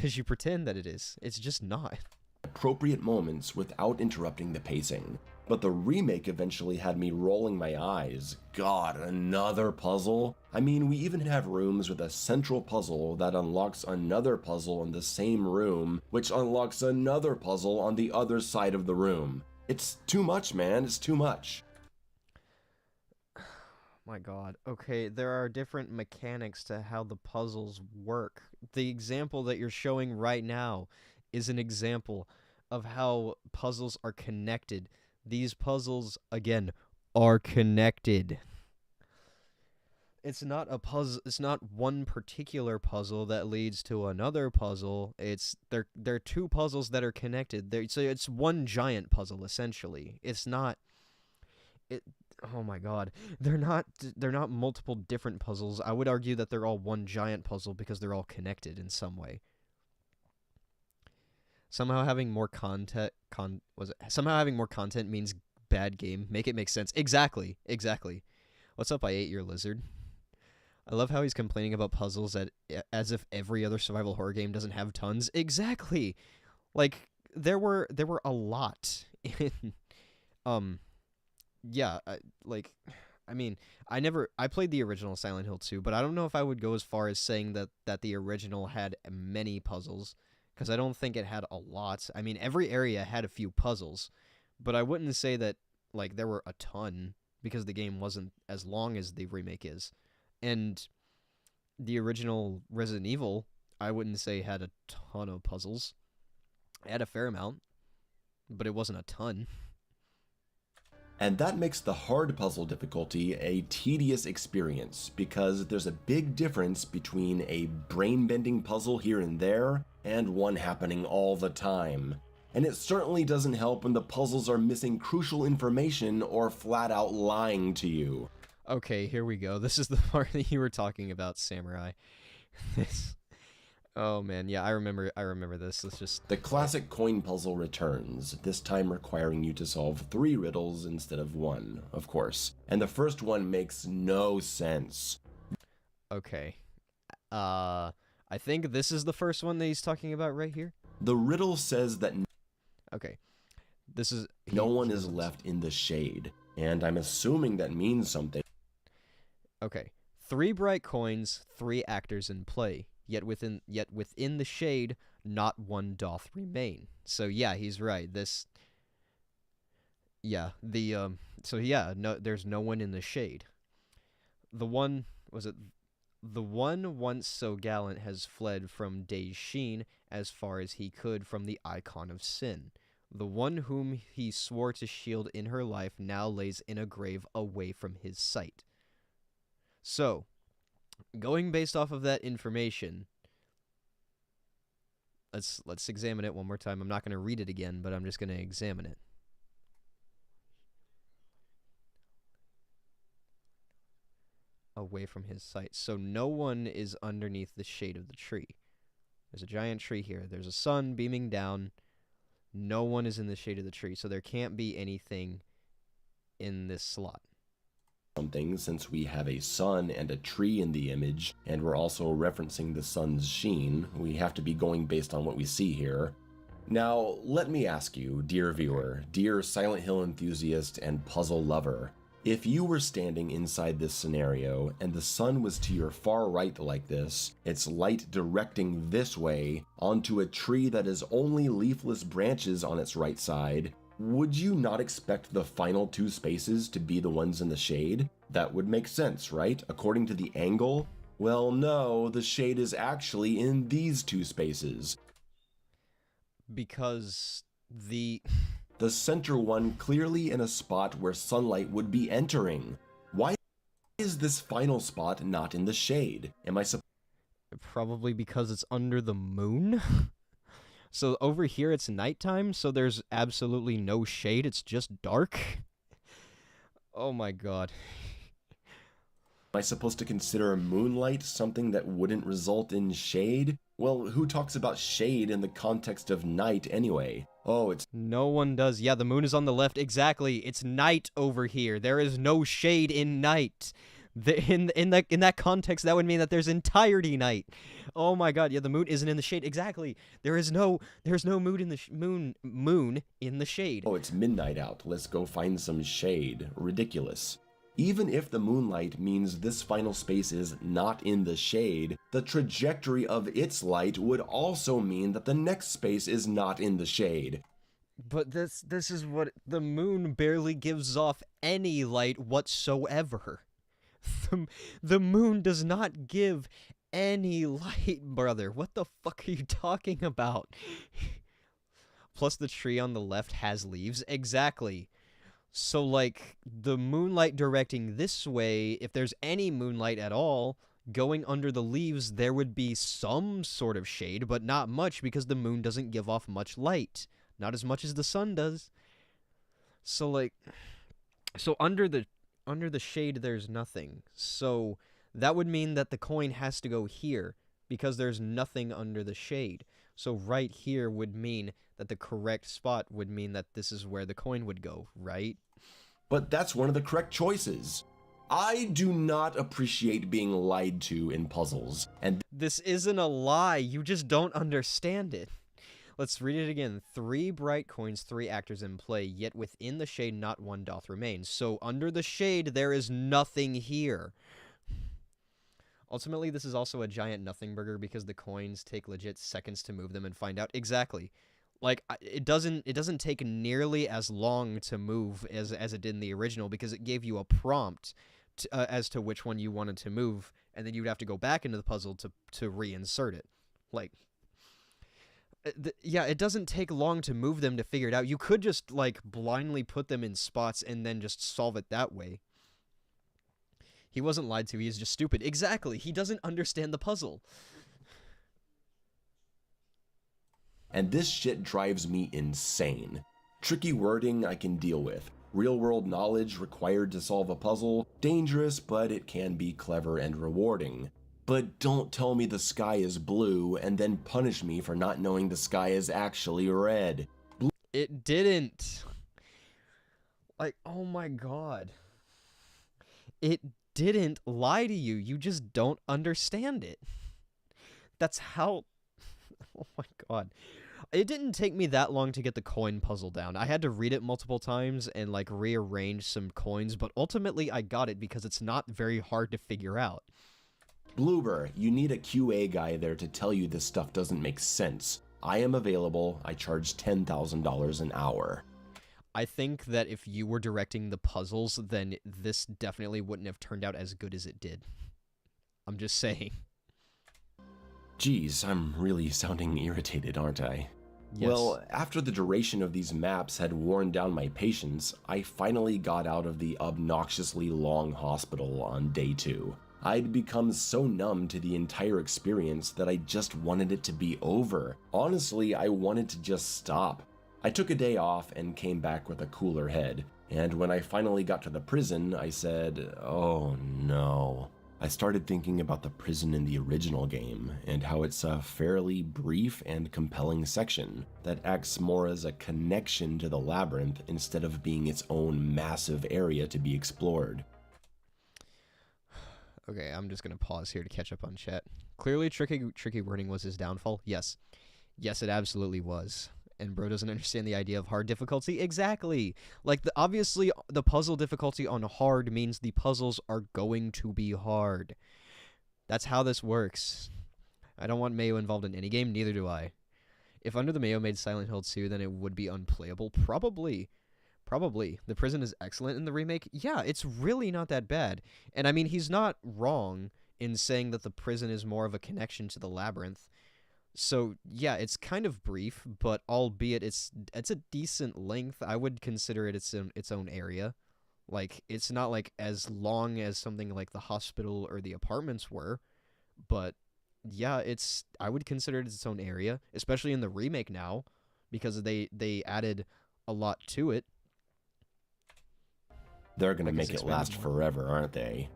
as you pretend that it is. It's just not. Appropriate moments without interrupting the pacing. But the remake eventually had me rolling my eyes. God, another puzzle? I mean, we even have rooms with a central puzzle that unlocks another puzzle in the same room, which unlocks another puzzle on the other side of the room. It's too much, man. It's too much. My god. Okay, there are different mechanics to how the puzzles work. The example that you're showing right now is an example of how puzzles are connected. These puzzles, again, are connected. It's not a puzzle. It's not one particular puzzle that leads to another puzzle. They're 2 puzzles that are connected. So it's one giant puzzle essentially. It's not. Oh my god. They're not multiple different puzzles. I would argue that they're all one giant puzzle because they're all connected in some way. Somehow having more content means bad game. Make it make sense. Exactly. What's up, I ate your lizard? I love how he's complaining about puzzles as if every other survival horror game doesn't have tons. Exactly. Like, there were a lot in yeah, I mean, I played the original Silent Hill 2, but I don't know if I would go as far as saying that the original had many puzzles, because I don't think it had a lot. I mean, every area had a few puzzles, but I wouldn't say that, like, there were a ton, because the game wasn't as long as the remake is. And the original Resident Evil, I wouldn't say had a ton of puzzles. It had a fair amount, but it wasn't a ton. And that makes the hard puzzle difficulty a tedious experience, because there's a big difference between a brain-bending puzzle here and there, and one happening all the time. And it certainly doesn't help when the puzzles are missing crucial information or flat out lying to you. Okay, here we go. This is the part that you were talking about, Samurai. Oh man, yeah, I remember this. Let's just... The classic coin puzzle returns, this time requiring you to solve 3 riddles instead of 1, of course. And the first one makes no sense. Okay. I think this is the first one that he's talking about right here. The riddle says that okay. This is... no one is left in the shade. and I'm assuming that means something. Okay. 3 bright coins, 3 actors in play. Yet within the shade, not one doth remain. So yeah, he's right. This. Yeah. No, there's no one in the shade. The one once so gallant has fled from day's sheen as far as he could from the icon of sin. The one whom he swore to shield in her life now lays in a grave away from his sight. So, going based off of that information, let's examine it one more time. I'm not going to read it again, but I'm just going to examine it. Away from his sight. So no one is underneath the shade of the tree. There's a giant tree here. There's a sun beaming down. No one is in the shade of the tree, so there can't be anything in this slot. Something, since we have a sun and a tree in the image, and we're also referencing the sun's sheen. We have to be going based on what we see here. Now, let me ask you, dear viewer, dear Silent Hill enthusiast and puzzle lover, if you were standing inside this scenario and the sun was to your far right like this, its light directing this way onto a tree that has only leafless branches on its right side, would you not expect the final 2 spaces to be the ones in the shade? That would make sense, right? According to the angle? Well, no, the shade is actually in these 2 spaces. Because the center one clearly in a spot where sunlight would be entering. Why is this final spot not in the shade? Am I probably because it's under the moon? So over here it's nighttime, so there's absolutely no shade, it's just dark? Oh my god. Am I supposed to consider moonlight something that wouldn't result in shade? Well, who talks about shade in the context of night anyway? Oh, it's... No one does. Yeah, the moon is on the left. Exactly. It's night over here. There is no shade in night. In that context, that would mean that there's entirety night. Oh my god. Yeah, the moon isn't in the shade. Exactly. There's no moon in the moon in the shade. Oh, it's midnight out. Let's go find some shade. Ridiculous. Even if the moonlight means this final space is not in the shade, the trajectory of its light would also mean that the next space is not in the shade. But this is what the moon barely gives off any light whatsoever. The moon does not give any light, brother. What the fuck are you talking about? Plus the tree on the left has leaves. Exactly. So, like, the moonlight directing this way, if there's any moonlight at all, going under the leaves, there would be some sort of shade, but not much because the moon doesn't give off much light. Not as much as the sun does. So, like, under the shade, there's nothing. So, that would mean that the coin has to go here because there's nothing under the shade. So, right here would mean that the correct spot would mean that this is where the coin would go, right? But that's one of the correct choices. I do not appreciate being lied to in puzzles, and this isn't a lie, you just don't understand it. Let's read it again. 3 bright coins, 3 actors in play, yet within the shade not one doth remain. So under the shade there is nothing here. Ultimately, this is also a giant nothing burger because the coins take legit seconds to move them and find out. Exactly. Like, it doesn't take nearly as long to move as it did in the original because it gave you a prompt as to which one you wanted to move, and then you'd have to go back into the puzzle to reinsert it. Like, yeah, it doesn't take long to move them to figure it out. You could just, like, blindly put them in spots and then just solve it that way. He wasn't lied to, he is just stupid. Exactly, he doesn't understand the puzzle. And this shit drives me insane. Tricky wording I can deal with. Real-world knowledge required to solve a puzzle, dangerous, but it can be clever and rewarding. But don't tell me the sky is blue and then punish me for not knowing the sky is actually red. It didn't. Like, oh my god. It didn't lie to you. You just don't understand it. That's how... Oh my god. It didn't take me that long to get the coin puzzle down. I had to read it multiple times and, like, rearrange some coins, but ultimately I got it because it's not very hard to figure out. Bloober, you need a QA guy there to tell you this stuff doesn't make sense. I am available. I charge $10,000 an hour. I think that if you were directing the puzzles, then this definitely wouldn't have turned out as good as it did. I'm just saying. Geez, I'm really sounding irritated, aren't I? Yes. Well, after the duration of these maps had worn down my patience, I finally got out of the obnoxiously long hospital on day 2. I'd become so numb to the entire experience that I just wanted it to be over. Honestly, I wanted to just stop. I took a day off and came back with a cooler head, and when I finally got to the prison, I said, oh no. I started thinking about the prison in the original game, and how it's a fairly brief and compelling section that acts more as a connection to the labyrinth instead of being its own massive area to be explored. Okay, I'm just going to pause here to catch up on chat. Clearly, tricky wording was his downfall. Yes. Yes, it absolutely was. And bro doesn't understand the idea of hard difficulty. Exactly. Like, obviously, the puzzle difficulty on hard means the puzzles are going to be hard. That's how this works. I don't want Mayo involved in any game, neither do I. If Under the Mayo made Silent Hill 2, then it would be unplayable. Probably. The prison is excellent in the remake. Yeah, it's really not that bad. And I mean, he's not wrong in saying that the prison is more of a connection to the labyrinth. So, yeah, it's kind of brief, but albeit it's a decent length. I would consider it its own area. Like, it's not, like, as long as something like the hospital or the apartments were, but, yeah, I would consider it its own area, especially in the remake now, because they added a lot to it. They're gonna make it last forever, aren't they?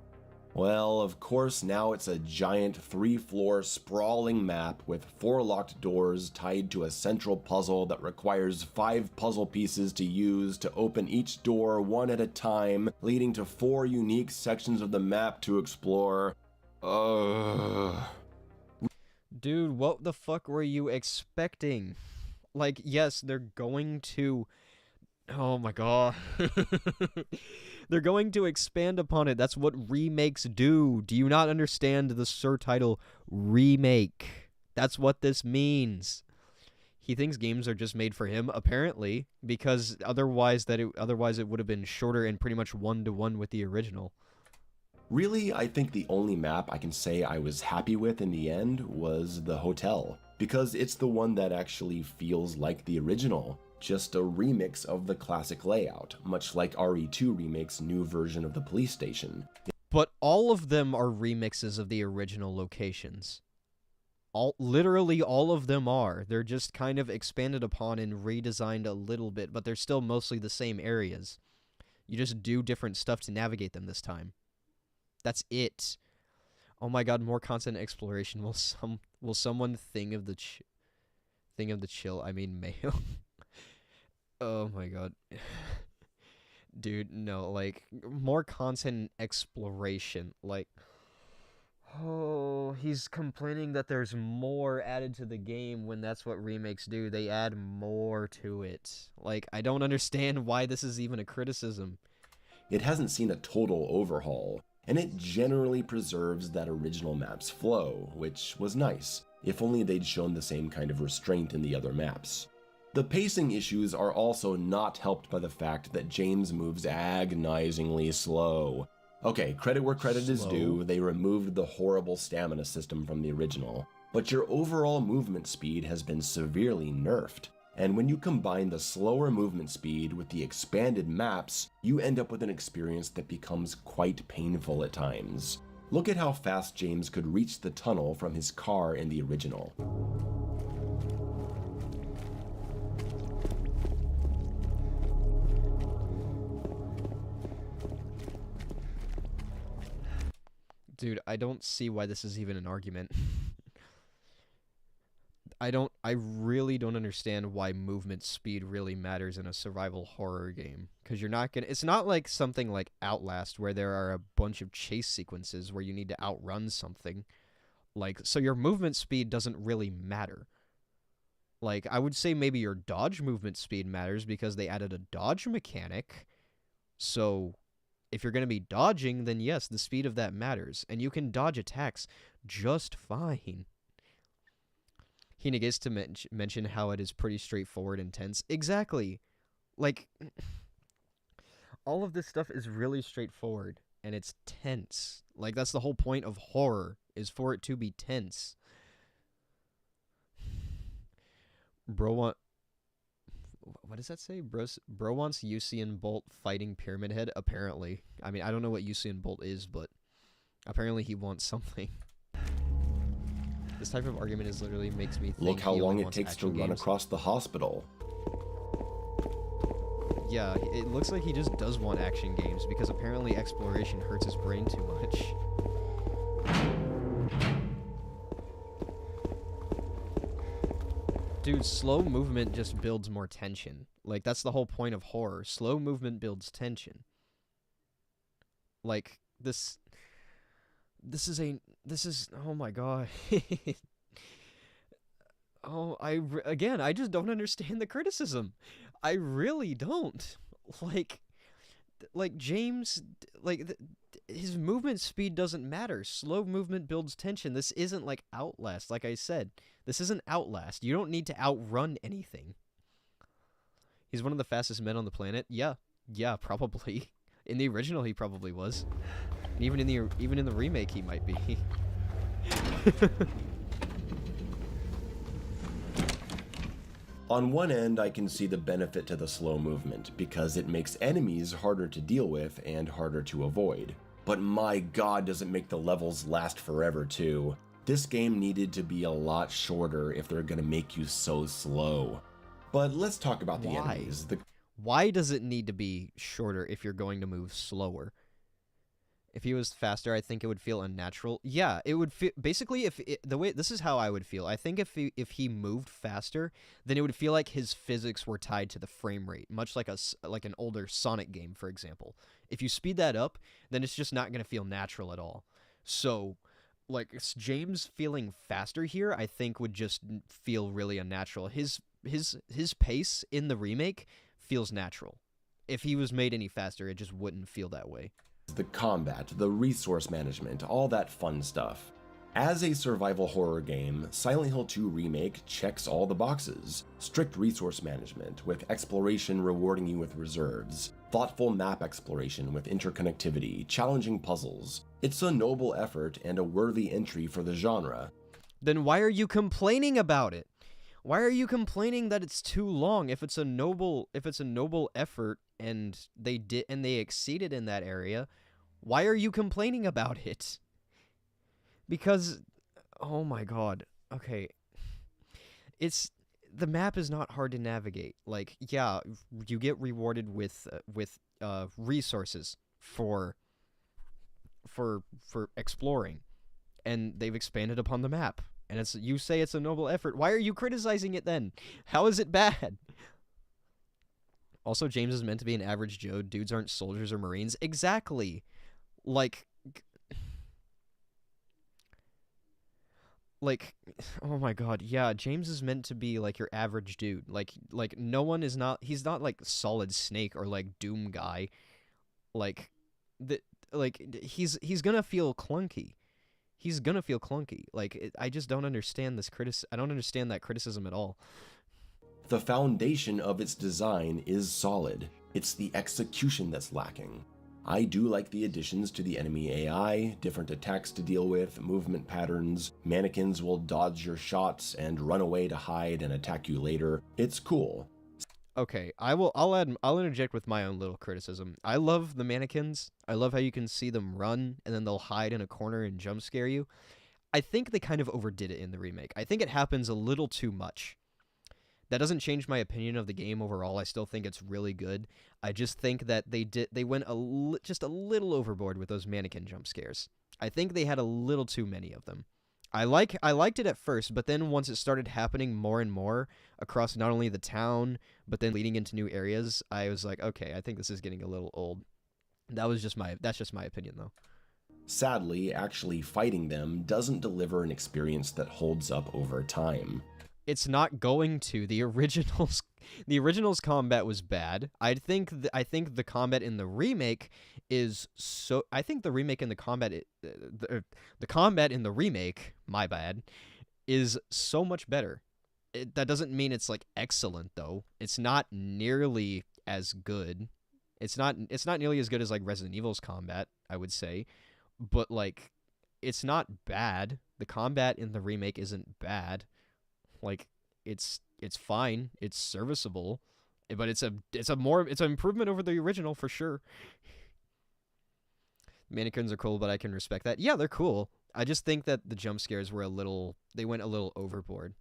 Well, of course, now it's a giant 3-floor sprawling map with 4 locked doors tied to a central puzzle that requires 5 puzzle pieces to use to open each door one at a time, leading to 4 unique sections of the map to explore. Dude, what the fuck were you expecting? Like, yes, they're going to... Oh my god. They're going to expand upon it. That's what remakes do. Do you not understand the surtitle remake? That's what this means. He thinks games are just made for him, apparently, because otherwise it would have been shorter and pretty much 1-to-1 with the original. Really, I think the only map I can say I was happy with in the end was the hotel, because it's the one that actually feels like the original. Just a remix of the classic layout, much like RE2 Remake's new version of the police station. But all of them are remixes of the original locations. Literally all of them are. They're just kind of expanded upon and redesigned a little bit, but they're still mostly the same areas. You just do different stuff to navigate them this time. That's it. Oh my god, more content exploration. Will someone think of the chill? I mean, Mayo. Oh my god. Dude, no, like, more content exploration. Like, oh, he's complaining that there's more added to the game when that's what remakes do. They add more to it. Like, I don't understand why this is even a criticism. It hasn't seen a total overhaul, and it generally preserves that original map's flow, which was nice, if only they'd shown the same kind of restraint in the other maps. The pacing issues are also not helped by the fact that James moves agonizingly slow. Okay, credit where credit is due, they removed the horrible stamina system from the original, but your overall movement speed has been severely nerfed. And when you combine the slower movement speed with the expanded maps, you end up with an experience that becomes quite painful at times. Look at how fast James could reach the tunnel from his car in the original. Dude, I don't see why this is even an argument. I really don't understand why movement speed really matters in a survival horror game. Because it's not like something like Outlast where there are a bunch of chase sequences where you need to outrun something. Like, so your movement speed doesn't really matter. Like, I would say maybe your dodge movement speed matters because they added a dodge mechanic. So, if you're going to be dodging, then yes, the speed of that matters. And you can dodge attacks just fine. He negates to mention how it is pretty straightforward and tense. Exactly. Like, all of this stuff is really straightforward, and it's tense. Like, that's the whole point of horror, is for it to be tense. What does that say? Bro wants Usain Bolt fighting Pyramid Head, apparently. I mean, I don't know what Usain Bolt is, but apparently he wants something. This type of argument is literally makes me think. Look how long it takes to run across the hospital. Yeah, it looks like he just does want action games because apparently exploration hurts his brain too much. Dude, slow movement just builds more tension. Like, that's the whole point of horror. Slow movement builds tension. Like, this is, oh my god. Again, I just don't understand the criticism. I really don't. Like James, his movement speed doesn't matter. Slow movement builds tension. This isn't like Outlast, like I said. This isn't Outlast. You don't need to outrun anything. He's one of the fastest men on the planet. Yeah, probably. In the original, he probably was. And even in the remake, he might be. On one end, I can see the benefit to the slow movement, because it makes enemies harder to deal with and harder to avoid. But my god, does it make the levels last forever too. This game needed to be a lot shorter if they're gonna make you so slow. But let's talk about the enemies. Why does it need to be shorter if you're going to move slower? If he was faster, I think it would feel unnatural. Yeah, it would feel basically this is how I would feel. I think if he moved faster, then it would feel like his physics were tied to the frame rate, much like an older Sonic game, for example. If you speed that up, then it's just not going to feel natural at all. So, like, James feeling faster here, I think would just feel really unnatural. His pace in the remake feels natural. If he was made any faster, it just wouldn't feel that way. The combat, the resource management, all that fun stuff. As a survival horror game, Silent Hill 2 Remake checks all the boxes. Strict resource management, with exploration rewarding you with reserves. Thoughtful map exploration with interconnectivity, challenging puzzles. It's a noble effort and a worthy entry for the genre. Then why are you complaining about it? Why are you complaining that it's too long if it's a noble effort and they exceeded in that area? Why are you complaining about it? Because, oh my god. Okay. The map is not hard to navigate. Like, yeah, you get rewarded with resources for exploring, and they've expanded upon the map. And you say it's a noble effort. Why are you criticizing it then? How is it bad? Also, James is meant to be an average Joe. Dudes aren't soldiers or Marines. Exactly. Like, oh my god, yeah, James is meant to be like your average dude. Like no one is not. He's not like Solid Snake or like Doom Guy. He's gonna feel clunky. He's gonna feel clunky. I just don't understand this I don't understand that criticism at all. The foundation of its design is solid. It's the execution that's lacking. I do like the additions to the enemy AI, different attacks to deal with, movement patterns, mannequins will dodge your shots and run away to hide and attack you later. It's cool. Okay, I'll interject with my own little criticism. I love the mannequins. I love how you can see them run and then they'll hide in a corner and jump scare you. I think they kind of overdid it in the remake. I think it happens a little too much. That doesn't change my opinion of the game overall. I still think it's really good. I just think that they went just a little overboard with those mannequin jump scares. I think they had a little too many of them. I liked it at first, but then once it started happening more and more across not only the town, but then leading into new areas, I was like, okay, I think this is getting a little old. That's just my opinion, though. Sadly, actually fighting them doesn't deliver an experience that holds up over time. It's not going to. The original's combat was bad. I think the combat in the remake is so. I think the remake and the combat, the combat in the remake, my bad, is so much better. That doesn't mean it's like excellent though. It's not nearly as good. It's not nearly as good as like Resident Evil's combat, I would say, but like it's not bad. The combat in the remake isn't bad. Like it's fine. It's serviceable, but it's an improvement over the original for sure. Mannequins are cool, but I can respect that. Yeah, they're cool. I just think that the jump scares were they went a little overboard.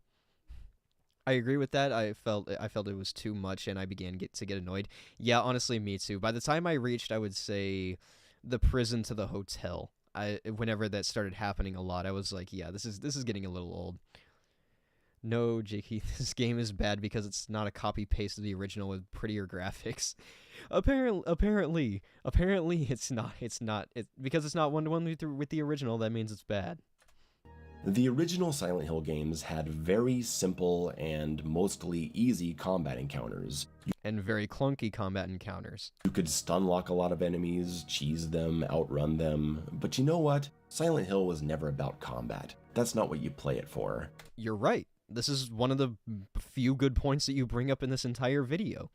I agree with that. I felt it was too much, and I began to get annoyed. Yeah, honestly, me too. By the time I reached, I would say, the prison to the hotel, whenever that started happening a lot, I was like, yeah, this is getting a little old. No, Jakey, this game is bad because it's not a copy-paste of the original with prettier graphics. Apparently, it's not. Because it's not one-to-one with the original, that means it's bad. The original Silent Hill games had very simple and mostly easy combat encounters. And very clunky combat encounters. You could stun lock a lot of enemies, cheese them, outrun them, but you know what? Silent Hill was never about combat. That's not what you play it for. You're right. This is one of the few good points that you bring up in this entire video.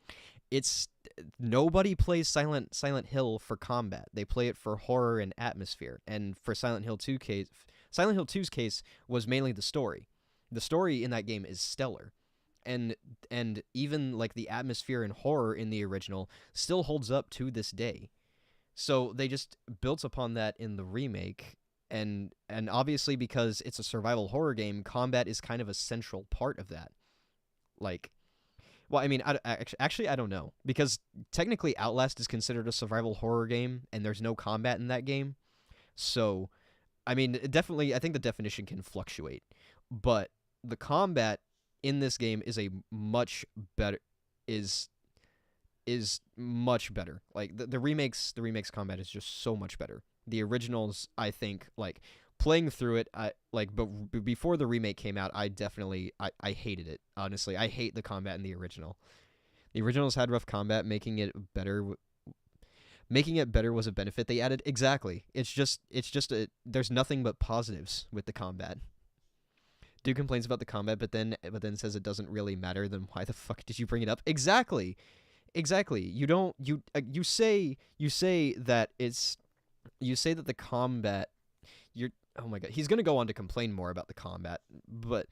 Nobody plays Silent Hill for combat. They play it for horror and atmosphere. And for Silent Hill 2's case was mainly the story. The story in that game is stellar. And even like the atmosphere and horror in the original still holds up to this day. So they just built upon that in the remake. And obviously because it's a survival horror game, combat is kind of a central part of that. Like, well, I mean, actually, I don't know. Because technically Outlast is considered a survival horror game, and there's no combat in that game. So, I mean, definitely, I think the definition can fluctuate. But the combat in this game is much better. Is much better. Like, the remake's combat is just so much better. The originals, I think, like, playing through it, but before the remake came out, I hated it, honestly. I hate the combat in the original. The originals had rough combat, making it better was a benefit they added. Exactly. There's nothing but positives with the combat. Dude complains about the combat, but then says it doesn't really matter, then why the fuck did you bring it up? Exactly. You say that the combat, oh my god, he's gonna go on to complain more about the combat, but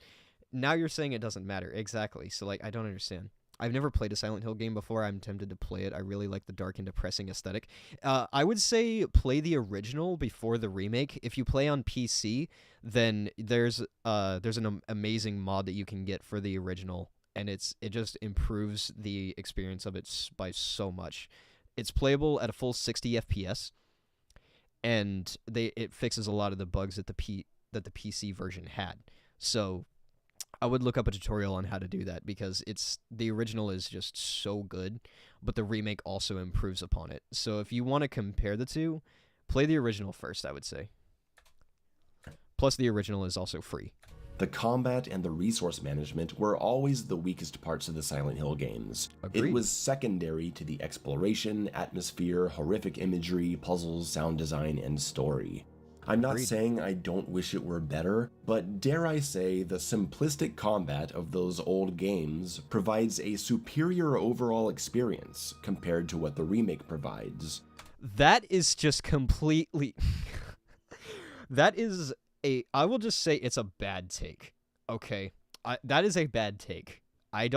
now you're saying it doesn't matter. Exactly. So, like, I don't understand. I've never played a Silent Hill game before. I'm tempted to play it. I really like the dark and depressing aesthetic. I would say play the original before the remake. If you play on PC, then there's an amazing mod that you can get for the original, and it just improves the experience of it by so much. It's playable at a full 60 FPS. And it fixes a lot of the bugs that the PC version had. So I would look up a tutorial on how to do that, because the original is just so good, but the remake also improves upon it. So if you want to compare the two, play the original first, I would say. Plus, the original is also free. The combat and the resource management were always the weakest parts of the Silent Hill games. Agreed. It was secondary to the exploration, atmosphere, horrific imagery, puzzles, sound design, and story. I'm not saying I don't wish it were better, but dare I say the simplistic combat of those old games provides a superior overall experience compared to what the remake provides. That is just completely... I will just say it's a bad take. Okay, that is a bad take. I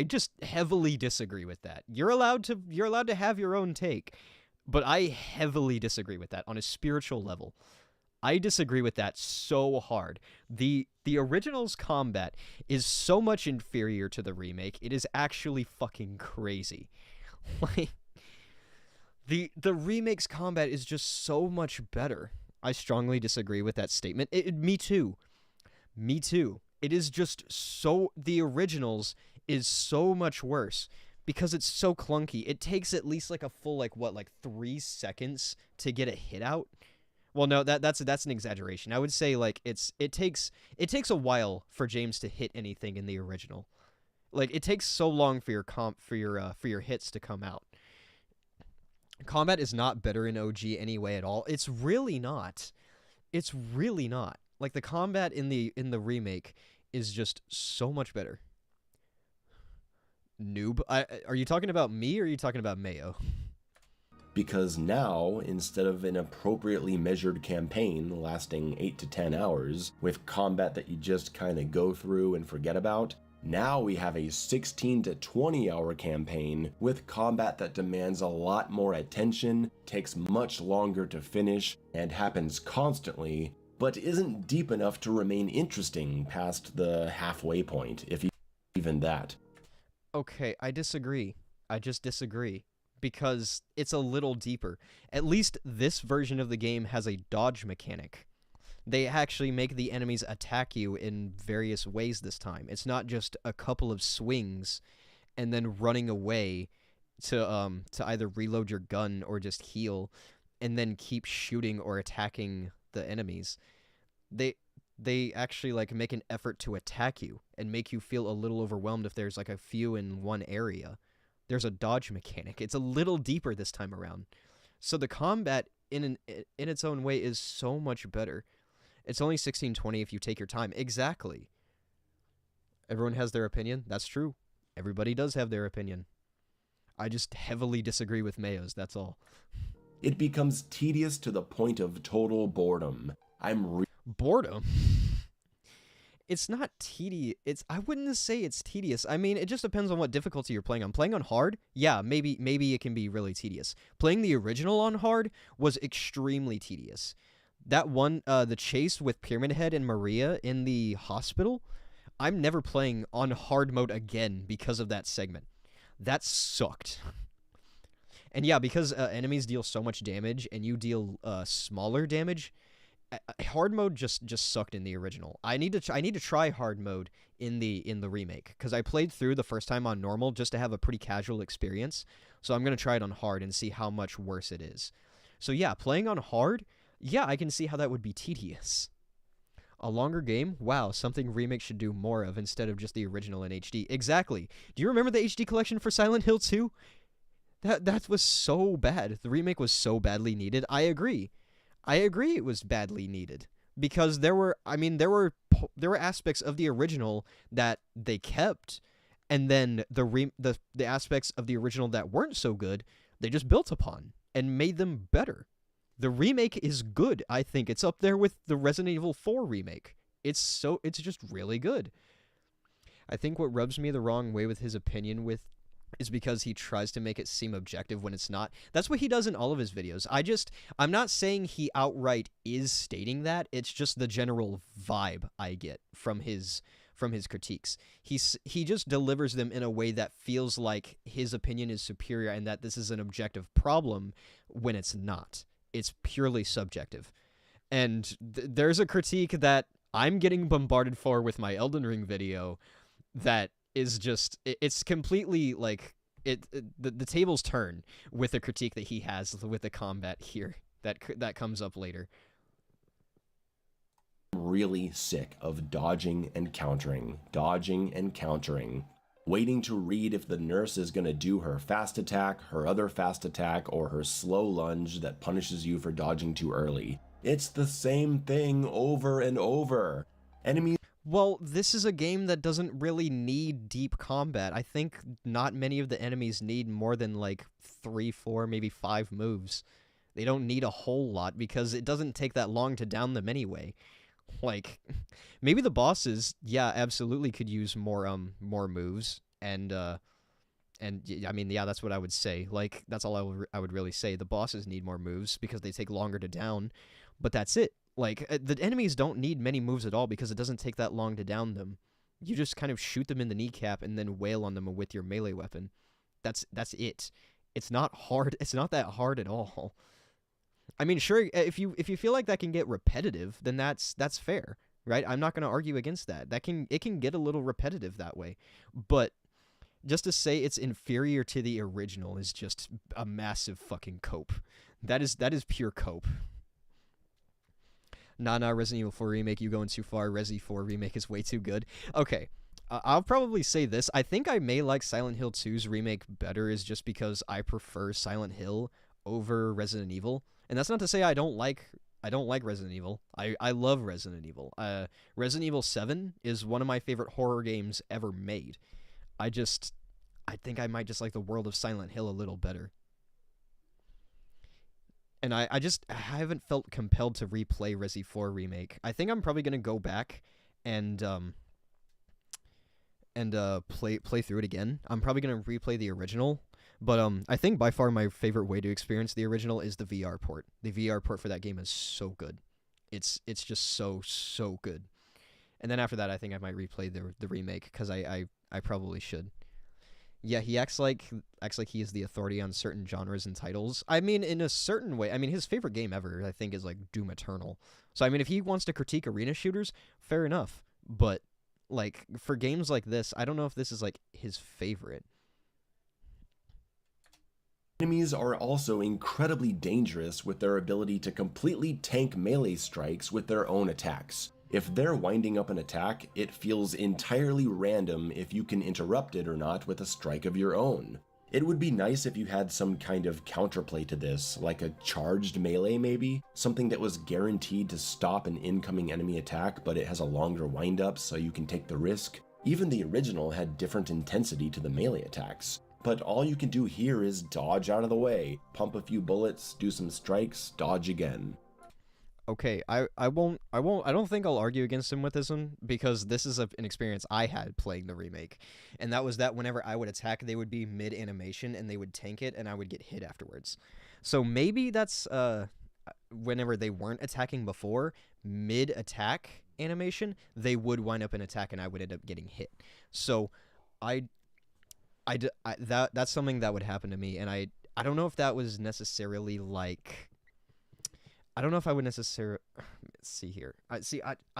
just heavily disagree with that. You're allowed to have your own take, but I heavily disagree with that on a spiritual level. I disagree with that so hard. The original's combat is so much inferior to the remake. It is actually fucking crazy. Like, the remake's combat is just so much better. I strongly disagree with that statement. Me too. It is just so... The originals is so much worse because it's so clunky. It takes at least like a full, 3 seconds to get a hit out. Well, no, that's an exaggeration. I would say like it takes a while for James to hit anything in the original. Like it takes so long for for your hits to come out. Combat is not better in OG anyway at all. It's really not. It's really not. Like the combat in the remake is just so much better. Noob. Are you talking about me or are you talking about Mayo? Because now, instead of an appropriately measured campaign lasting 8 to 10 hours, with combat that you just kinda go through and forget about, now we have a 16 to 20 hour campaign with combat that demands a lot more attention, takes much longer to finish, and happens constantly, but isn't deep enough to remain interesting past the halfway point, if even that. Okay, I disagree. I just disagree. Because it's a little deeper. At least this version of the game has a dodge mechanic. They actually make the enemies attack you in various ways this time. It's not just a couple of swings and then running away to either reload your gun or just heal and then keep shooting or attacking the enemies. They actually like make an effort to attack you and make you feel a little overwhelmed if there's like a few in one area. There's a dodge mechanic. It's a little deeper this time around. So the combat in its own way is so much better. It's only 1620 if you take your time. Exactly. Everyone has their opinion. That's true. Everybody does have their opinion. I just heavily disagree with Mayo's, that's all. It becomes tedious to the point of total boredom. Boredom? It's not tedious. I wouldn't say it's tedious. I mean, it just depends on what difficulty you're playing on. Playing on hard, yeah, maybe it can be really tedious. Playing the original on hard was extremely tedious. That one, the chase with Pyramid Head and Maria in the hospital, I'm never playing on hard mode again because of that segment. That sucked. And yeah, because enemies deal so much damage and you deal smaller damage, hard mode just sucked in the original. I need to try hard mode in the remake because I played through the first time on normal just to have a pretty casual experience. So I'm gonna try it on hard and see how much worse it is. So yeah, playing on hard, yeah, I can see how that would be tedious. A longer game? Wow, something Remake should do more of instead of just the original in HD. Exactly. Do you remember the HD collection for Silent Hill 2? That was so bad. The remake was so badly needed. I agree it was badly needed because there were aspects of the original that they kept, and then the aspects of the original that weren't so good, they just built upon and made them better. The remake is good, I think. It's up there with the Resident Evil 4 remake. It's just really good. I think what rubs me the wrong way with his opinion is because he tries to make it seem objective when it's not. That's what he does in all of his videos. I'm not saying he outright is stating that. It's just the general vibe I get from his critiques. He just delivers them in a way that feels like his opinion is superior and that this is an objective problem when it's not. It's purely subjective. And there's a critique that I'm getting bombarded for with my Elden Ring video that is just, it's completely like the tables turn with the critique that he has with the combat here that comes up later. I'm really sick of dodging and countering, waiting to read if the nurse is going to do her fast attack, her other fast attack, or her slow lunge that punishes you for dodging too early. It's the same thing over and over. Enemies. Well, this is a game that doesn't really need deep combat. I think not many of the enemies need more than like 3, 4, maybe 5 moves. They don't need a whole lot because it doesn't take that long to down them anyway. Like, maybe the bosses, yeah, absolutely could use more moves, and I mean, yeah, that's what I would say. Like, that's all I would really say. The bosses need more moves because they take longer to down, but that's it. Like, the enemies don't need many moves at all because it doesn't take that long to down them. You just kind of shoot them in the kneecap and then wail on them with your melee weapon. That's it. It's not hard. It's not that hard at all. I mean, sure, if you feel like that can get repetitive, then that's fair, right? I'm not going to argue against that. It can get a little repetitive that way. But just to say it's inferior to the original is just a massive fucking cope. That is pure cope. Nah, Resident Evil 4 Remake, you going too far. Resi 4 Remake is way too good. Okay, I'll probably say this. I think I may like Silent Hill 2's remake better is just because I prefer Silent Hill over Resident Evil. And that's not to say I don't like Resident Evil. I love Resident Evil. Resident Evil 7 is one of my favorite horror games ever made. I think I might just like the world of Silent Hill a little better. And I haven't felt compelled to replay Resi 4 Remake. I think I'm probably going to go back and play through it again. I'm probably going to replay the original, but I think by far my favorite way to experience the original is the VR port. The VR port for that game is so good. It's just so good. And then after that, I think I might replay the remake because I probably should. Yeah, he acts like he is the authority on certain genres and titles. I mean, in a certain way. I mean, his favorite game ever, I think, is like Doom Eternal. So I mean, if he wants to critique arena shooters, fair enough. But like for games like this, I don't know if this is like his favorite. Enemies are also incredibly dangerous with their ability to completely tank melee strikes with their own attacks. If they're winding up an attack, it feels entirely random if you can interrupt it or not with a strike of your own. It would be nice if you had some kind of counterplay to this, like a charged melee maybe? Something that was guaranteed to stop an incoming enemy attack, but it has a longer windup so you can take the risk. Even the original had different intensity to the melee attacks. But all you can do here is dodge out of the way, pump a few bullets, do some strikes, dodge again. Okay, I don't think I'll argue against him with this one, because this is an experience I had playing the remake. And that was that whenever I would attack, they would be mid-animation, and they would tank it, and I would get hit afterwards. So maybe that's, whenever they weren't attacking before, mid-attack animation, they would wind up an attack, and I would end up getting hit. So, that's something that would happen to me, and I don't know if that was necessarily, like... I don't know if I would necessarily see here. I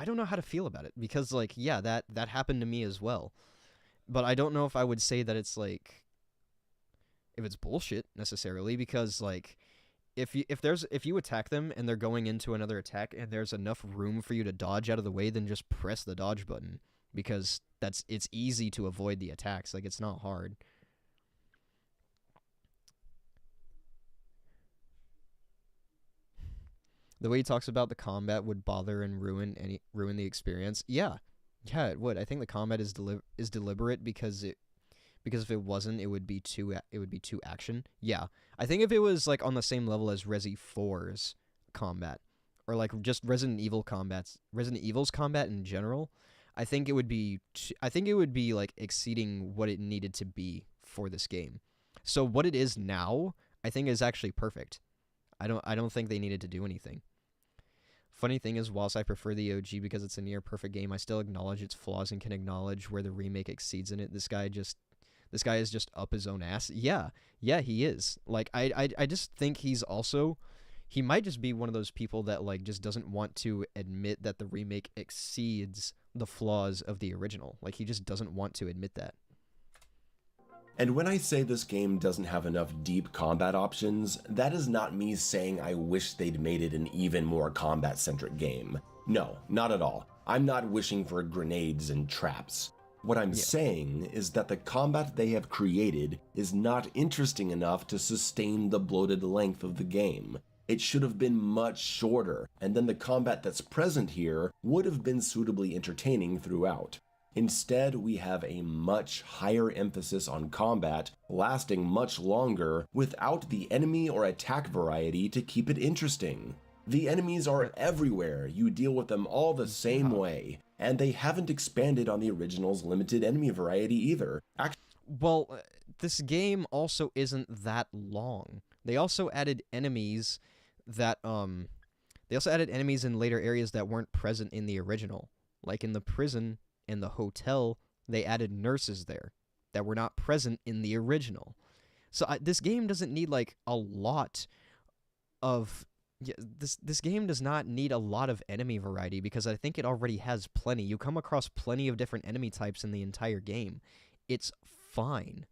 don't know how to feel about it because like yeah, that happened to me as well. But I don't know if I would say that it's like if it's bullshit necessarily because like if you attack them and they're going into another attack and there's enough room for you to dodge out of the way, then just press the dodge button because it's easy to avoid the attacks. Like it's not hard. The way he talks about the combat would bother and ruin the experience. Yeah, it would. I think the combat is deliberate because if it wasn't, it would be too action. Yeah, I think if it was like on the same level as Resi 4's combat, or like just Resident Evil's combat in general, I think it would be like exceeding what it needed to be for this game. So what it is now, I think is actually perfect. I don't think they needed to do anything. Funny thing is, whilst I prefer the OG because it's a near perfect game, I still acknowledge its flaws and can acknowledge where the remake exceeds in it. This guy is just up his own ass. Yeah, he is. Like I just think he might just be one of those people that like just doesn't want to admit that the remake exceeds the flaws of the original. Like he just doesn't want to admit that. And when I say this game doesn't have enough deep combat options, that is not me saying I wish they'd made it an even more combat-centric game. No, not at all. I'm not wishing for grenades and traps. What I'm saying is that the combat they have created is not interesting enough to sustain the bloated length of the game. It should have been much shorter, and then the combat that's present here would have been suitably entertaining throughout. Instead, we have a much higher emphasis on combat, lasting much longer, without the enemy or attack variety to keep it interesting. The enemies are everywhere, you deal with them all the same way, and they haven't expanded on the original's limited enemy variety either. Well, this game also isn't that long. They also added enemies that, in later areas that weren't present in the original. Like in the prison... in the hotel, they added nurses there that were not present in the original. So this game doesn't need like a lot of this game does not need a lot of enemy variety because I think it already has plenty. You come across plenty of different enemy types in the entire game. It's fine.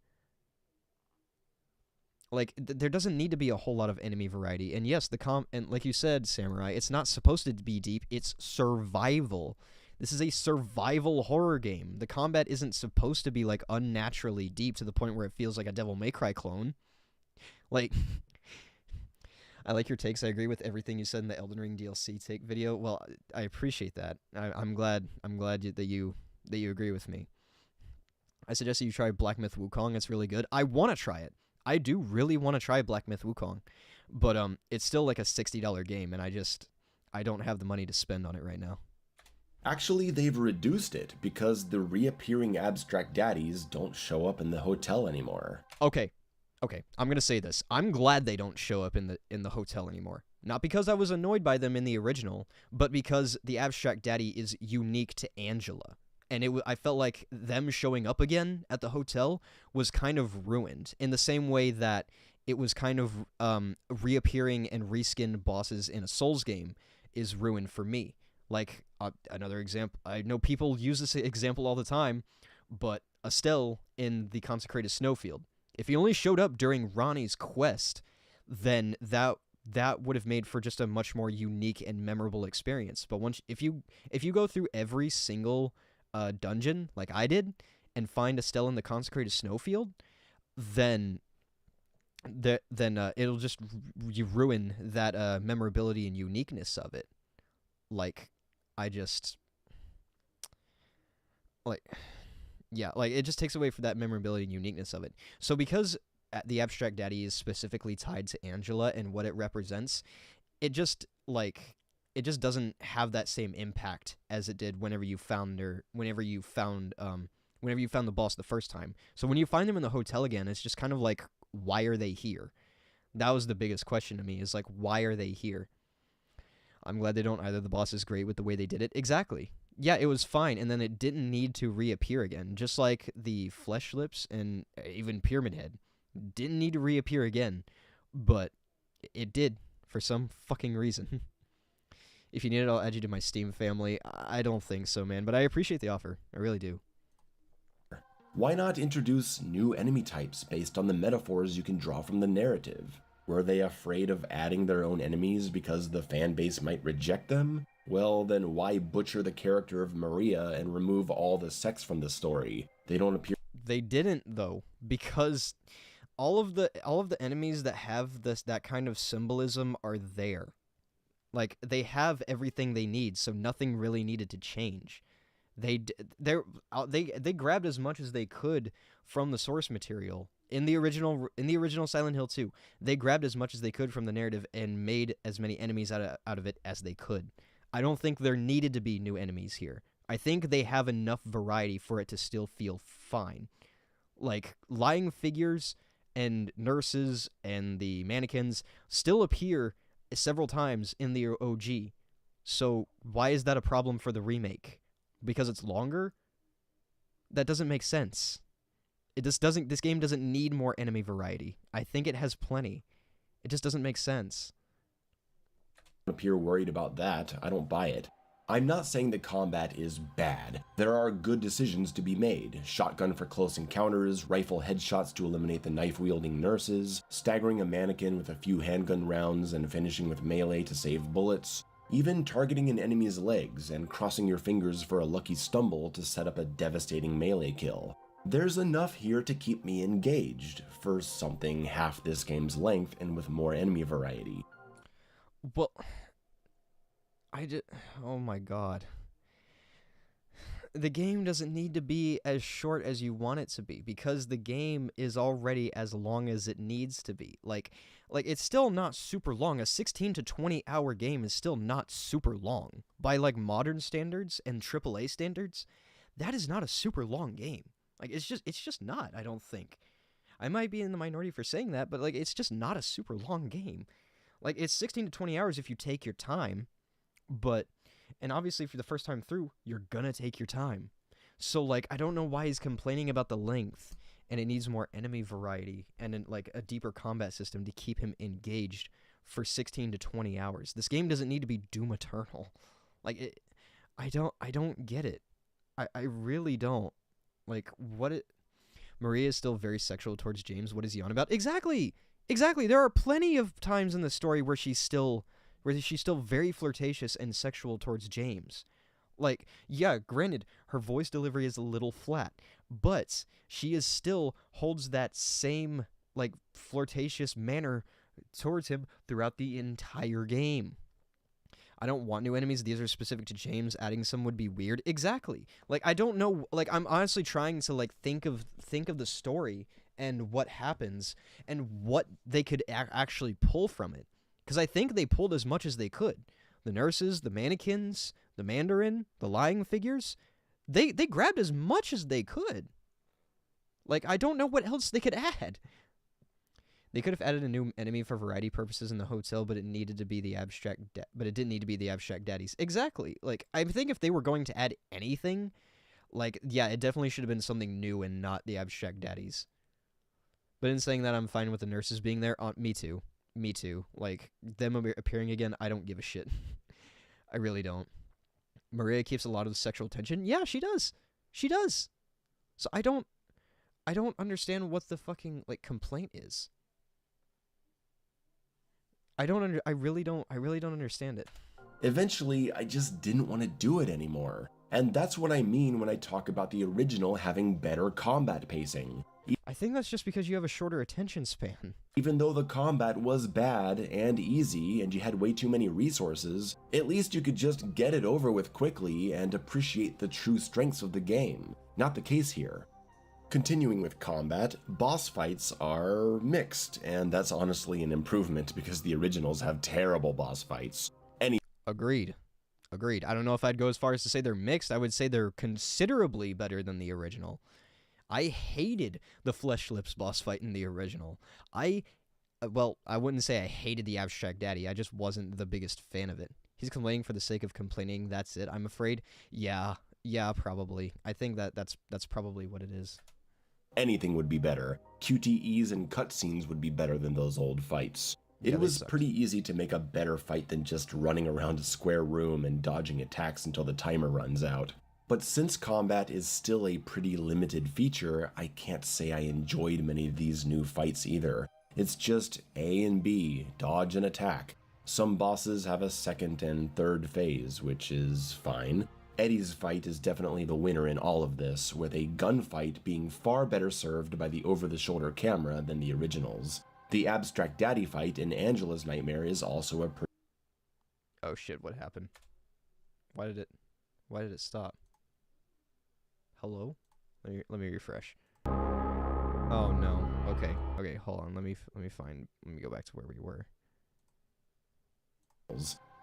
Like there doesn't need to be a whole lot of enemy variety. And yes, and like you said, Samurai, it's not supposed to be deep. It's survival. This is a survival horror game. The combat isn't supposed to be like unnaturally deep to the point where it feels like a Devil May Cry clone. Like I like your takes. I agree with everything you said in the Elden Ring DLC take video. Well, I appreciate that. I'm glad that you agree with me. I suggest that you try Black Myth Wukong. It's really good. I want to try it. I do really want to try Black Myth Wukong, but it's still like a $60 game, and I don't have the money to spend on it right now. Actually, they've reduced it because the reappearing abstract daddies don't show up in the hotel anymore. Okay, I'm gonna say this. I'm glad they don't show up in the hotel anymore. Not because I was annoyed by them in the original, but because the abstract daddy is unique to Angela. And I felt like them showing up again at the hotel was kind of ruined in the same way that it was kind of reappearing and reskinned bosses in a Souls game is ruined for me. Like, another example, I know people use this example all the time, but Estelle in the Consecrated Snowfield. If he only showed up during Ronnie's quest, then that would have made for just a much more unique and memorable experience. But if you go through every single dungeon like I did and find Estelle in the Consecrated Snowfield, then it'll just ruin that memorability and uniqueness of it. Like, it just takes away from that memorability and uniqueness of it. So because the abstract daddy is specifically tied to Angela and what it represents, it just doesn't have that same impact as it did whenever you found the boss the first time. So when you find them in the hotel again, it's just kind of like, why are they here? That was the biggest question to me, is like, why are they here? I'm glad they don't either. The boss is great with the way they did it. Exactly. Yeah, it was fine, and then it didn't need to reappear again. Just like the Flesh Lips and even Pyramid Head didn't need to reappear again, but it did for some fucking reason. If you need it, I'll add you to my Steam family. I don't think so, man, but I appreciate the offer. I really do. Why not introduce new enemy types based on the metaphors you can draw from the narrative? Were they afraid of adding their own enemies because the fan base might reject them? Well, then why butcher the character of Maria and remove all the sex from the story? They don't appear. They didn't, though, because all of the enemies that have that kind of symbolism are there. Like, they have everything they need, so nothing really needed to change. They grabbed as much as they could from the source material. In the original Silent Hill 2, they grabbed as much as they could from the narrative and made as many enemies out of it as they could. I don't think there needed to be new enemies here. I think they have enough variety for it to still feel fine. Like, lying figures and nurses and the mannequins still appear several times in the OG. So why is that a problem for the remake? Because it's longer? That doesn't make sense. This game doesn't need more enemy variety. I think it has plenty. It just doesn't make sense. Appear worried about that. I don't buy it. I'm not saying that combat is bad. There are good decisions to be made. Shotgun for close encounters, rifle headshots to eliminate the knife-wielding nurses, staggering a mannequin with a few handgun rounds and finishing with melee to save bullets, even targeting an enemy's legs and crossing your fingers for a lucky stumble to set up a devastating melee kill. There's enough here to keep me engaged for something half this game's length and with more enemy variety. Well, oh my god. The game doesn't need to be as short as you want it to be, because the game is already as long as it needs to be. Like it's still not super long. A 16 to 20 hour game is still not super long. By like modern standards and AAA standards, that is not a super long game. Like, it's just not, I don't think. I might be in the minority for saying that, but like, it's just not a super long game. Like, it's 16 to 20 hours if you take your time, and obviously for the first time through, you're gonna take your time. So like, I don't know why he's complaining about the length, and it needs more enemy variety and like a deeper combat system to keep him engaged for 16 to 20 hours. This game doesn't need to be Doom Eternal. Like, I don't get it. I really don't. Like, Maria is still very sexual towards James. What is he on about? Exactly! Exactly. There are plenty of times in the story where she's still very flirtatious and sexual towards James. Like, yeah, granted, her voice delivery is a little flat, but she is still holds that same like flirtatious manner towards him throughout the entire game. I don't want new enemies. These are specific to James. Adding some would be weird. Exactly. Like, I don't know. Like, I'm honestly trying to like think of the story and what happens and what they could actually pull from it. Because I think they pulled as much as they could. The nurses, the mannequins, the Mandarin, the lying figures, they grabbed as much as they could. Like, I don't know what else they could add. They could have added a new enemy for variety purposes in the hotel, but it needed to be the abstract. But it didn't need to be the abstract daddies. Exactly. Like, I think if they were going to add anything, like, yeah, it definitely should have been something new and not the abstract daddies. But in saying that, I'm fine with the nurses being there. Me too. Me too. Like, them appearing again, I don't give a shit. I really don't. Maria keeps a lot of the sexual tension. Yeah, she does. She does. So I don't understand what the fucking like complaint is. I really don't understand it. Eventually, I just didn't want to do it anymore. And that's what I mean when I talk about the original having better combat pacing. I think that's just because you have a shorter attention span. Even though the combat was bad and easy and you had way too many resources, at least you could just get it over with quickly and appreciate the true strengths of the game. Not the case here. Continuing with combat, boss fights are mixed, and that's honestly an improvement because the originals have terrible boss fights. Agreed. I don't know if I'd go as far as to say they're mixed. I would say they're considerably better than the original. I hated the Flesh Lips boss fight in the original. I wouldn't say I hated the Abstract Daddy. I just wasn't the biggest fan of it. He's complaining for the sake of complaining. That's it, I'm afraid. Yeah, probably. I think that's probably what it is. Anything would be better. QTEs and cutscenes would be better than those old fights. It was pretty easy to make a better fight than just running around a square room and dodging attacks until the timer runs out. But since combat is still a pretty limited feature, I can't say I enjoyed many of these new fights either. It's just A and B, dodge and attack. Some bosses have a second and third phase, which is fine. Eddie's fight is definitely the winner in all of this, with a gunfight being far better served by the over-the-shoulder camera than the originals. The Abstract Daddy fight in Angela's Nightmare is also a Oh shit, what happened? Why did it stop? Hello? Let me refresh. Oh no. Okay, hold on. Let me go back to where we were.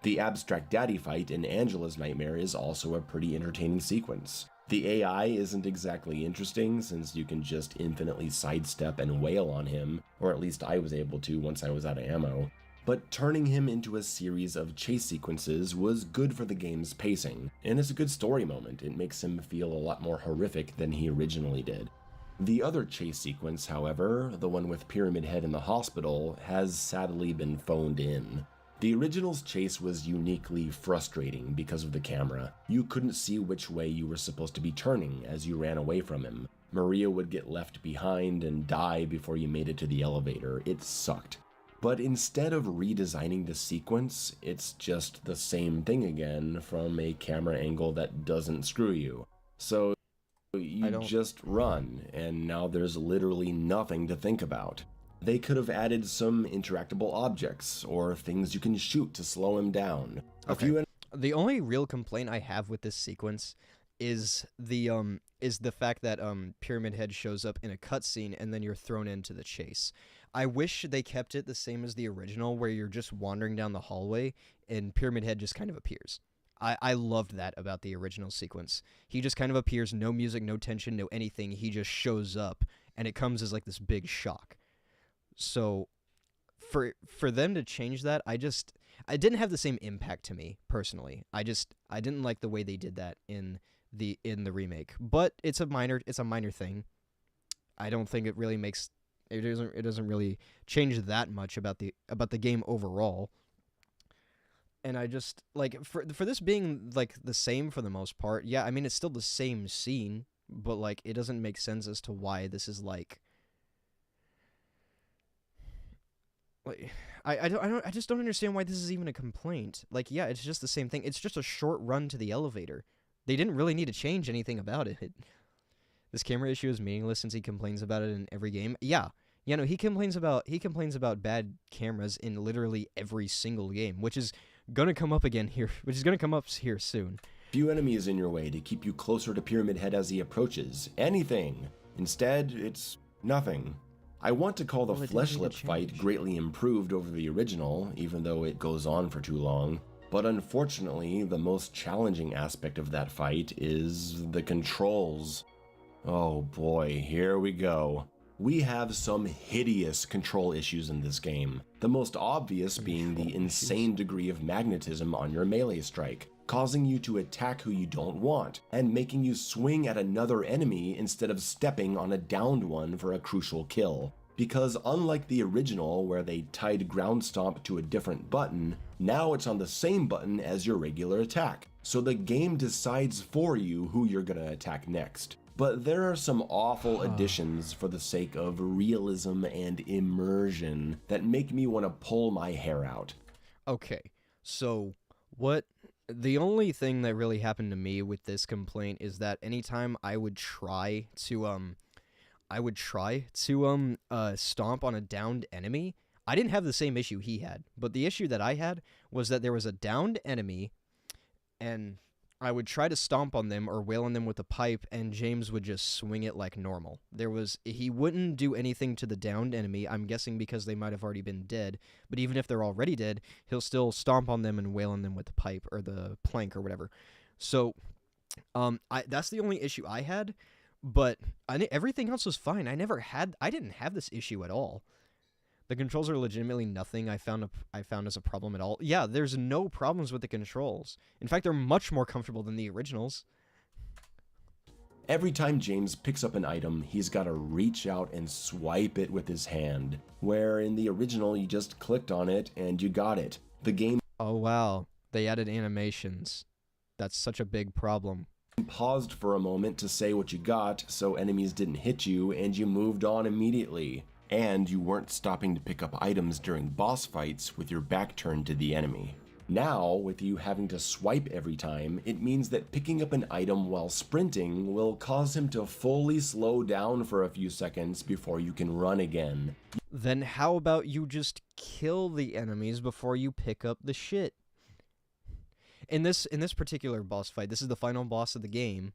The Abstract Daddy fight in Angela's Nightmare is also a pretty entertaining sequence. The AI isn't exactly interesting since you can just infinitely sidestep and wail on him, or at least I was able to once I was out of ammo. But turning him into a series of chase sequences was good for the game's pacing, and it's a good story moment. It makes him feel a lot more horrific than he originally did. The other chase sequence, however, the one with Pyramid Head in the hospital, has sadly been phoned in. The original's chase was uniquely frustrating because of the camera. You couldn't see which way you were supposed to be turning as you ran away from him. Maria would get left behind and die before you made it to the elevator. It sucked. But instead of redesigning the sequence, it's just the same thing again from a camera angle that doesn't screw you. So you just run, and now there's literally nothing to think about. They could have added some interactable objects or things you can shoot to slow him down. The only real complaint I have with this sequence is the fact that Pyramid Head shows up in a cutscene and then you're thrown into the chase. I wish they kept it the same as the original, where you're just wandering down the hallway and Pyramid Head just kind of appears. I loved that about the original sequence. He just kind of appears, no music, no tension, no anything. He just shows up, and it comes as like this big shock. So for them to change that, I didn't have the same impact to me personally. I didn't like the way they did that in the remake. But it's a minor thing. I don't think it really makes it doesn't really change that much about the game overall. And I just like for this being like the same for the most part. Yeah, I mean it's still the same scene, but like it doesn't make sense as to why this is like Like, I just don't understand why this is even a complaint. Like, yeah, it's just the same thing. It's just a short run to the elevator. They didn't really need to change anything about it. This camera issue is meaningless since he complains about it in every game. Yeah. Yeah, no, he complains about bad cameras in literally every single game, which is gonna come up again here, which is gonna come up here soon. Few enemies in your way to keep you closer to Pyramid Head as he approaches. Anything. Instead, it's nothing. I want to call the Well, it didn't Flesh need Lip to fight change. greatly improved over the original, even though it goes on for too long. But unfortunately, the most challenging aspect of that fight is the controls. Oh boy, here we go. We have some hideous control issues in this game. The most obvious being the insane degree of magnetism on your melee strike, causing you to attack who you don't want, and making you swing at another enemy instead of stepping on a downed one for a crucial kill. Because unlike the original where they tied ground stomp to a different button, now it's on the same button as your regular attack, so the game decides for you who you're gonna attack next. But there are some awful additions for the sake of realism and immersion that make me want to pull my hair out. Okay, so what? The only thing that really happened to me with this complaint is that anytime I would try to stomp on a downed enemy, I didn't have the same issue he had. But the issue that I had was that there was a downed enemy, and I would try to stomp on them or wail on them with a pipe, and James would just swing it like normal. He wouldn't do anything to the downed enemy, I'm guessing because they might have already been dead, but even if they're already dead, he'll still stomp on them and wail on them with the pipe or the plank or whatever. So, that's the only issue I had, but everything else was fine. I didn't have this issue at all. The controls are legitimately nothing I found as a problem at all. Yeah, there's no problems with the controls. In fact, they're much more comfortable than the originals. Every time James picks up an item, he's got to reach out and swipe it with his hand, where in the original you just clicked on it and you got it. The game Oh wow, they added animations. That's such a big problem. paused for a moment to say what you got so enemies didn't hit you and you moved on immediately. And you weren't stopping to pick up items during boss fights with your back turned to the enemy. Now, with you having to swipe every time, it means that picking up an item while sprinting will cause him to fully slow down for a few seconds before you can run again. Then how about you just kill the enemies before you pick up the shit? In this particular boss fight, this is the final boss of the game,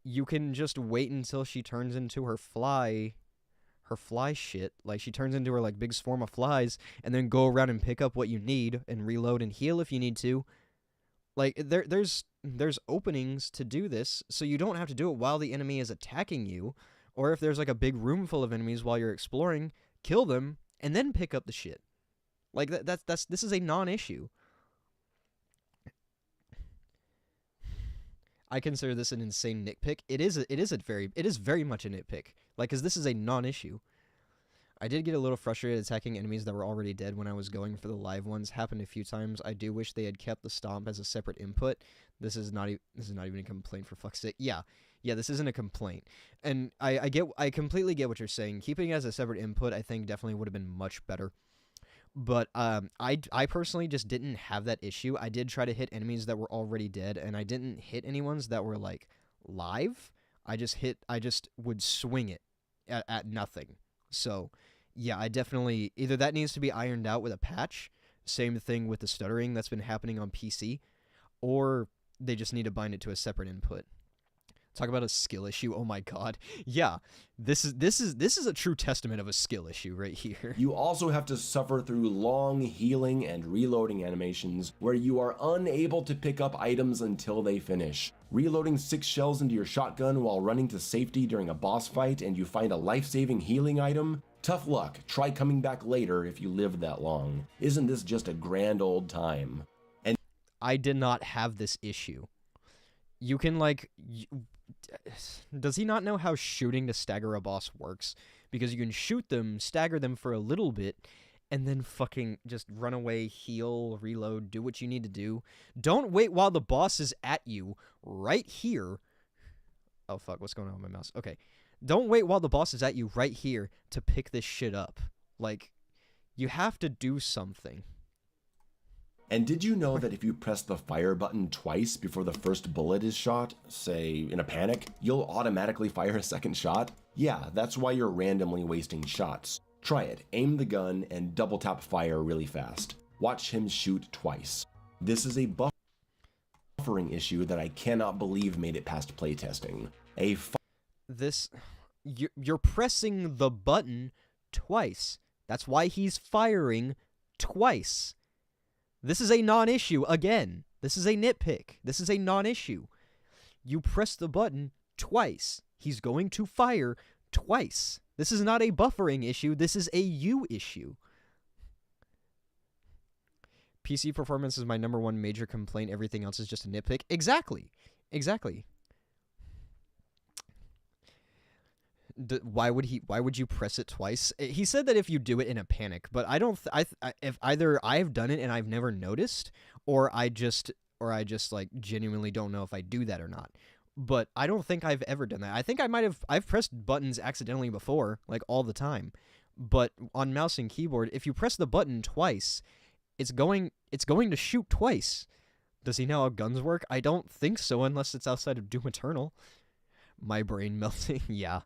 you can just wait until she turns into her fly shit, like she turns into her like big swarm of flies, and then go around and pick up what you need and reload and heal if you need to. Like there's openings to do this, so you don't have to do it while the enemy is attacking you, or if there's like a big room full of enemies while you're exploring, kill them and then pick up the shit. Like this is a non-issue. I consider this an insane nitpick. It is very much a nitpick. Like, cause this is a non-issue. I did get a little frustrated attacking enemies that were already dead when I was going for the live ones. Happened a few times. I do wish they had kept the stomp as a separate input. This is not even a complaint, for fuck's sake. Yeah, this isn't a complaint. And I completely get what you're saying. Keeping it as a separate input, I think definitely would have been much better. But I personally just didn't have that issue. I did try to hit enemies that were already dead, and I didn't hit any ones that were like live. I just would swing it at nothing. So yeah, I definitely, either that needs to be ironed out with a patch, same thing with the stuttering that's been happening on PC, or they just need to bind it to a separate input. Talk about a skill issue. Oh my god. Yeah. This is a true testament of a skill issue right here. You also have to suffer through long healing and reloading animations where you are unable to pick up items until they finish. Reloading 6 shells into your shotgun while running to safety during a boss fight and you find a life-saving healing item? Tough luck. Try coming back later if you lived that long. Isn't this just a grand old time? And I did not have this issue. You can does he not know how shooting to stagger a boss works? Because you can shoot them, stagger them for a little bit, and then fucking just run away, heal, reload, do what you need to do. Don't wait while the boss is at you right here. Oh fuck, what's going on with my mouse? Okay. Don't wait while the boss is at you right here to pick this shit up. Like, You have to do something. And did you know that if you press the fire button twice before the first bullet is shot, say in a panic, you'll automatically fire a second shot? Yeah, that's why you're randomly wasting shots. Try it, aim the gun and double tap fire really fast. Watch him shoot twice. This is a buffering issue that I cannot believe made it past playtesting. You're pressing the button twice. That's why he's firing twice. This is a non-issue again. This is a nitpick. This is a non-issue. You press the button twice. He's going to fire twice. This is not a buffering issue. This is a you issue. PC performance is my #1 major complaint. Everything else is just a nitpick. Exactly. Why would you press it twice? He said that if you do it in a panic, but I don't if either I've done it and I've never noticed, or I just like genuinely don't know if I do that or not. But I don't think I've ever done that. I think I've pressed buttons accidentally before, like all the time. But on mouse and keyboard, if you press the button twice, it's going to shoot twice. Does he know how guns work? I don't think so, unless it's outside of Doom Eternal. My brain melting. Yeah.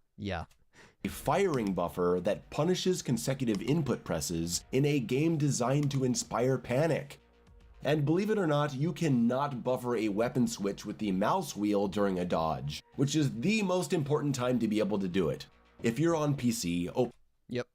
A firing buffer that punishes consecutive input presses in a game designed to inspire panic. And believe it or not, you cannot buffer a weapon switch with the mouse wheel during a dodge, which is the most important time to be able to do it. If you're on PC, Yep.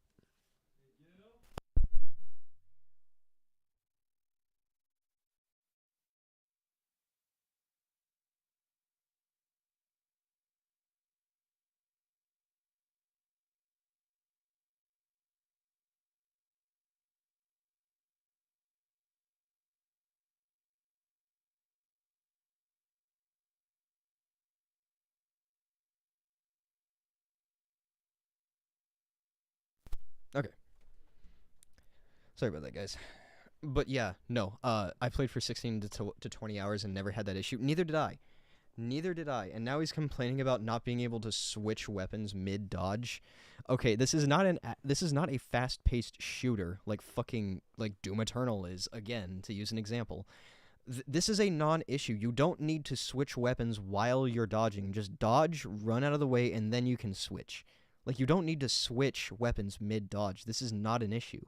Okay. Sorry about that, guys. But yeah, no. I played for 16 to 20 hours and never had that issue. Neither did I. And now he's complaining about not being able to switch weapons mid-dodge. Okay, this is not a fast-paced shooter like Doom Eternal is, again, to use an example. This is a non-issue. You don't need to switch weapons while you're dodging. Just dodge, run out of the way, and then you can switch. Like, you don't need to switch weapons mid-dodge. This is not an issue.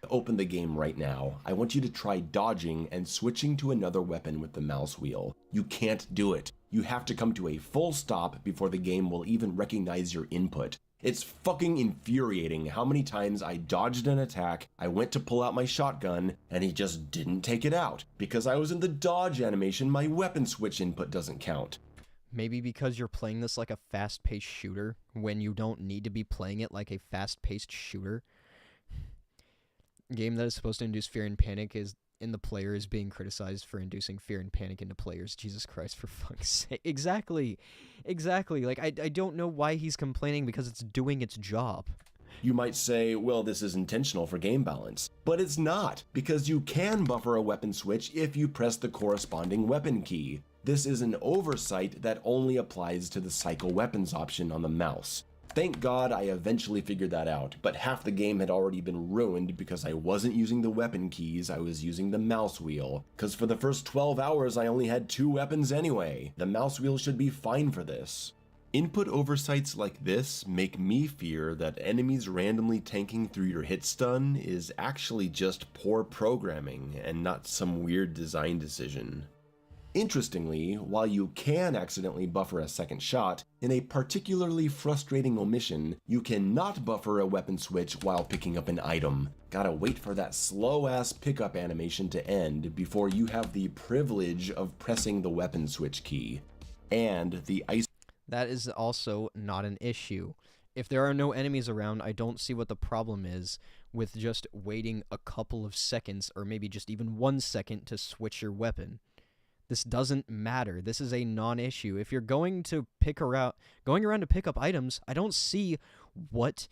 Open the game right now. I want you to try dodging and switching to another weapon with the mouse wheel. You can't do it. You have to come to a full stop before the game will even recognize your input. It's fucking infuriating how many times I dodged an attack, I went to pull out my shotgun, and he just didn't take it out. Because I was in the dodge animation, my weapon switch input doesn't count. Maybe because you're playing this like a fast-paced shooter when you don't need to be playing it like a fast-paced shooter. A game that is supposed to induce fear and panic in the player is being criticized for inducing fear and panic into players. Jesus Christ, for fuck's sake. Exactly. Like, I don't know why he's complaining, because it's doing its job. You might say, well, this is intentional for game balance. But it's not, because you can buffer a weapon switch if you press the corresponding weapon key. This is an oversight that only applies to the cycle weapons option on the mouse. Thank God I eventually figured that out, but half the game had already been ruined because I wasn't using the weapon keys, I was using the mouse wheel. Cause for the first 12 hours I only had 2 weapons anyway. The mouse wheel should be fine for this. Input oversights like this make me fear that enemies randomly tanking through your hit stun is actually just poor programming and not some weird design decision. Interestingly, while you can accidentally buffer a second shot, in a particularly frustrating omission, you cannot buffer a weapon switch while picking up an item. Gotta wait for that slow-ass pickup animation to end before you have the privilege of pressing the weapon switch key. And the ice... That is also not an issue. If there are no enemies around, I don't see what the problem is with just waiting a couple of seconds, or maybe just even 1 second, to switch your weapon. This doesn't matter. This is a non-issue. If you're going around to pick up items, I don't see what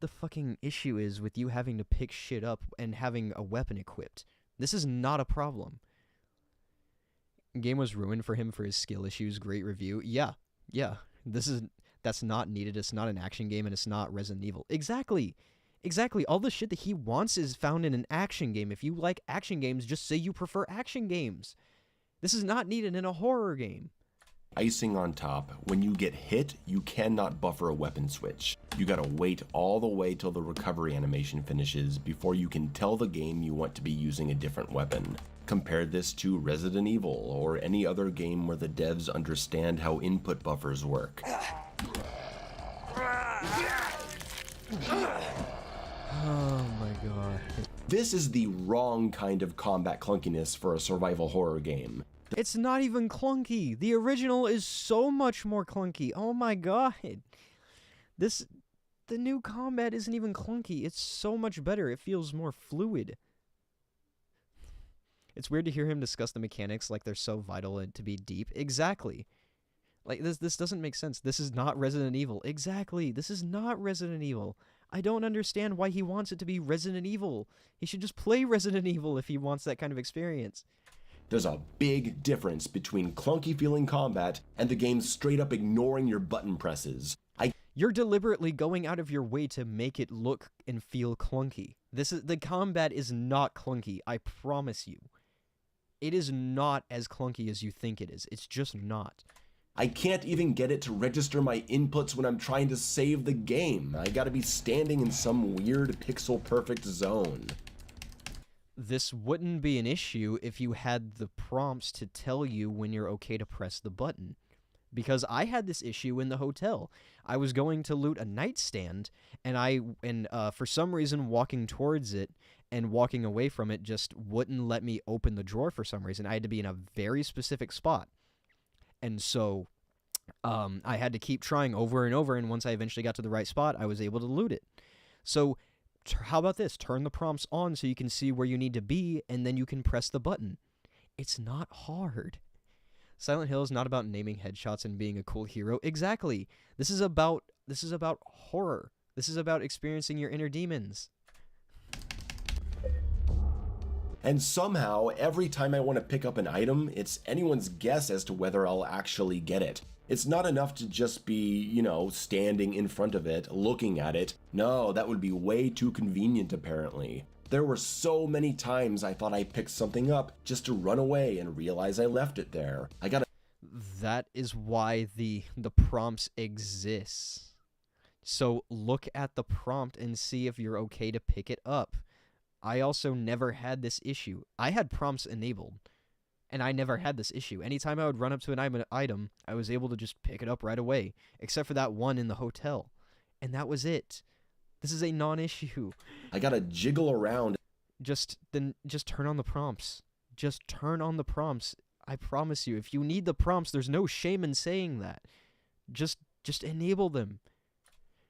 the fucking issue is with you having to pick shit up and having a weapon equipped. This is not a problem. Game was ruined for him for his skill issues. Great review. Yeah. That's not needed. It's not an action game, and it's not Resident Evil. Exactly. Exactly. All the shit that he wants is found in an action game. If you like action games, just say you prefer action games. This is not needed in a horror game. Icing on top, when you get hit, you cannot buffer a weapon switch. You gotta wait all the way till the recovery animation finishes before you can tell the game you want to be using a different weapon. Compare this to Resident Evil or any other game where the devs understand how input buffers work. Oh my god. This is the wrong kind of combat clunkiness for a survival horror game. It's not even clunky. The original is so much more clunky. Oh my god. The new combat isn't even clunky. It's so much better. It feels more fluid. It's weird to hear him discuss the mechanics like they're so vital and to be deep. Exactly. Like, this doesn't make sense. This is not Resident Evil. Exactly. This is not Resident Evil. I don't understand why he wants it to be Resident Evil. He should just play Resident Evil if he wants that kind of experience. There's a big difference between clunky feeling combat and the game straight up ignoring your button presses. You're deliberately going out of your way to make it look and feel clunky. The combat is not clunky, I promise you. It is not as clunky as you think it is. It's just not. I can't even get it to register my inputs when I'm trying to save the game. I gotta be standing in some weird pixel-perfect zone. This wouldn't be an issue if you had the prompts to tell you when you're okay to press the button. Because I had this issue in the hotel. I was going to loot a nightstand, and for some reason walking towards it and walking away from it just wouldn't let me open the drawer for some reason. I had to be in a very specific spot. And so I had to keep trying over and over, and once I eventually got to the right spot, I was able to loot it. So how about this? Turn the prompts on so you can see where you need to be, and then you can press the button. It's not hard. Silent Hill is not about naming headshots and being a cool hero. Exactly. This is about horror. This is about experiencing your inner demons. And somehow, every time I want to pick up an item, it's anyone's guess as to whether I'll actually get it. It's not enough to just be, standing in front of it, looking at it. No, that would be way too convenient, apparently. There were so many times I thought I picked something up just to run away and realize I left it there. That is why the prompts exist. So look at the prompt and see if you're okay to pick it up. I also never had this issue. I had prompts enabled, and I never had this issue. Anytime I would run up to an item, I was able to just pick it up right away, except for that one in the hotel. And that was it. This is a non-issue. I gotta jiggle around. Just turn on the prompts. Just turn on the prompts. I promise you, if you need the prompts, there's no shame in saying that. Just enable them.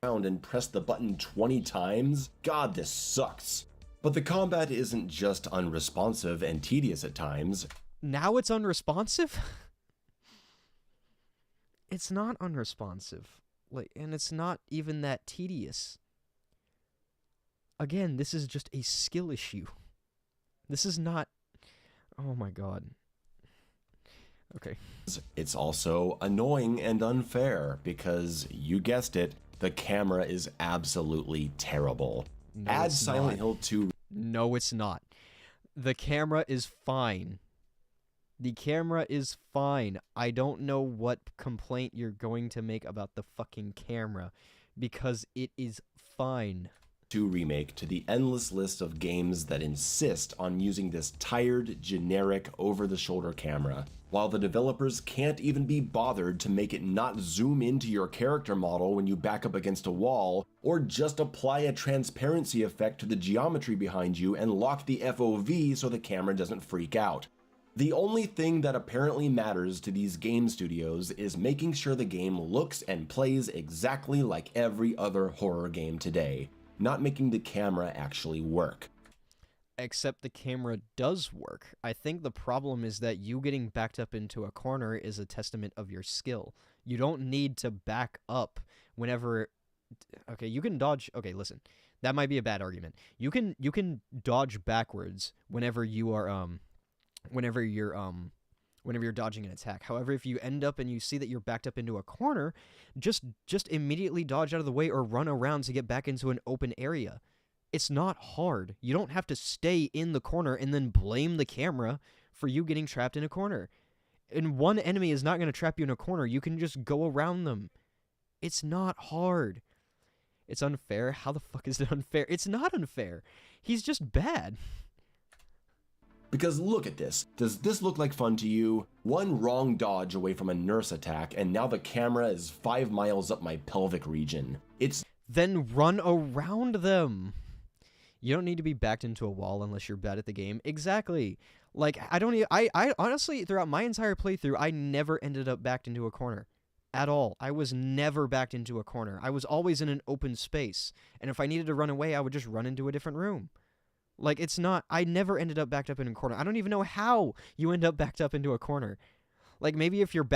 And press the button 20 times? God, this sucks. But the combat isn't just unresponsive and tedious at times. Now it's unresponsive? It's not unresponsive. And it's not even that tedious. Again, this is just a skill issue. This is not... Oh my god. Okay. It's also annoying and unfair because, you guessed it, the camera is absolutely terrible. No, Add Silent Hill 2. No, it's not. The camera is fine. The camera is fine. I don't know what complaint you're going to make about the fucking camera, because it is fine. 2 Remake to the endless list of games that insist on using this tired, generic, over-the-shoulder camera, while the developers can't even be bothered to make it not zoom into your character model when you back up against a wall, or just apply a transparency effect to the geometry behind you and lock the FOV so the camera doesn't freak out. The only thing that apparently matters to these game studios is making sure the game looks and plays exactly like every other horror game today, not making the camera actually work. Except the camera does work. I think the problem is that you getting backed up into a corner is a testament of your skill. You don't need to back up whenever... Okay, you can dodge... Okay, listen. That might be a bad argument. You can dodge backwards whenever you are, whenever you're dodging an attack. However, if you end up and you see that you're backed up into a corner, just immediately dodge out of the way or run around to get back into an open area. It's not hard. You don't have to stay in the corner and then blame the camera for you getting trapped in a corner. And one enemy is not going to trap you in a corner. You can just go around them. It's not hard. It's unfair? How the fuck is it unfair? It's not unfair. He's just bad. Because look at this. Does this look like fun to you? One wrong dodge away from a nurse attack, and now the camera is 5 miles up my pelvic region. Then run around them. You don't need to be backed into a wall unless you're bad at the game. Exactly. Like, I honestly, throughout my entire playthrough, I never ended up backed into a corner. At all. I was never backed into a corner. I was always in an open space. And if I needed to run away, I would just run into a different room. Like, it's not... I never ended up backed up in a corner. I don't even know how you end up backed up into a corner. Like, maybe if you're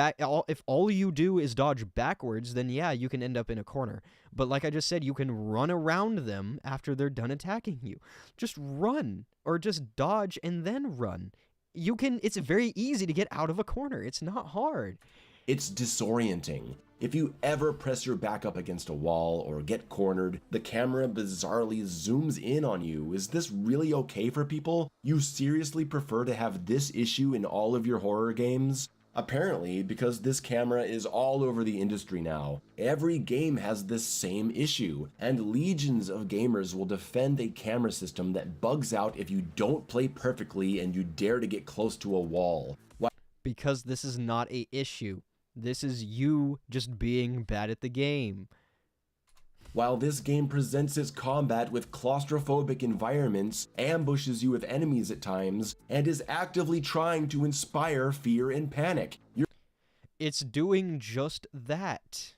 if all you do is dodge backwards, then yeah, you can end up in a corner. But like I just said, you can run around them after they're done attacking you. Just run. Or just dodge and then run. You can... It's very easy to get out of a corner. It's not hard. It's disorienting. If you ever press your back up against a wall or get cornered, the camera bizarrely zooms in on you. Is this really okay for people? You seriously prefer to have this issue in all of your horror games? Apparently, because this camera is all over the industry now. Every game has this same issue, and legions of gamers will defend a camera system that bugs out if you don't play perfectly and you dare to get close to a wall. Because this is not a issue. This is you just being bad at the game. While this game presents its combat with claustrophobic environments, ambushes you with enemies at times, and is actively trying to inspire fear and panic. It's doing just that.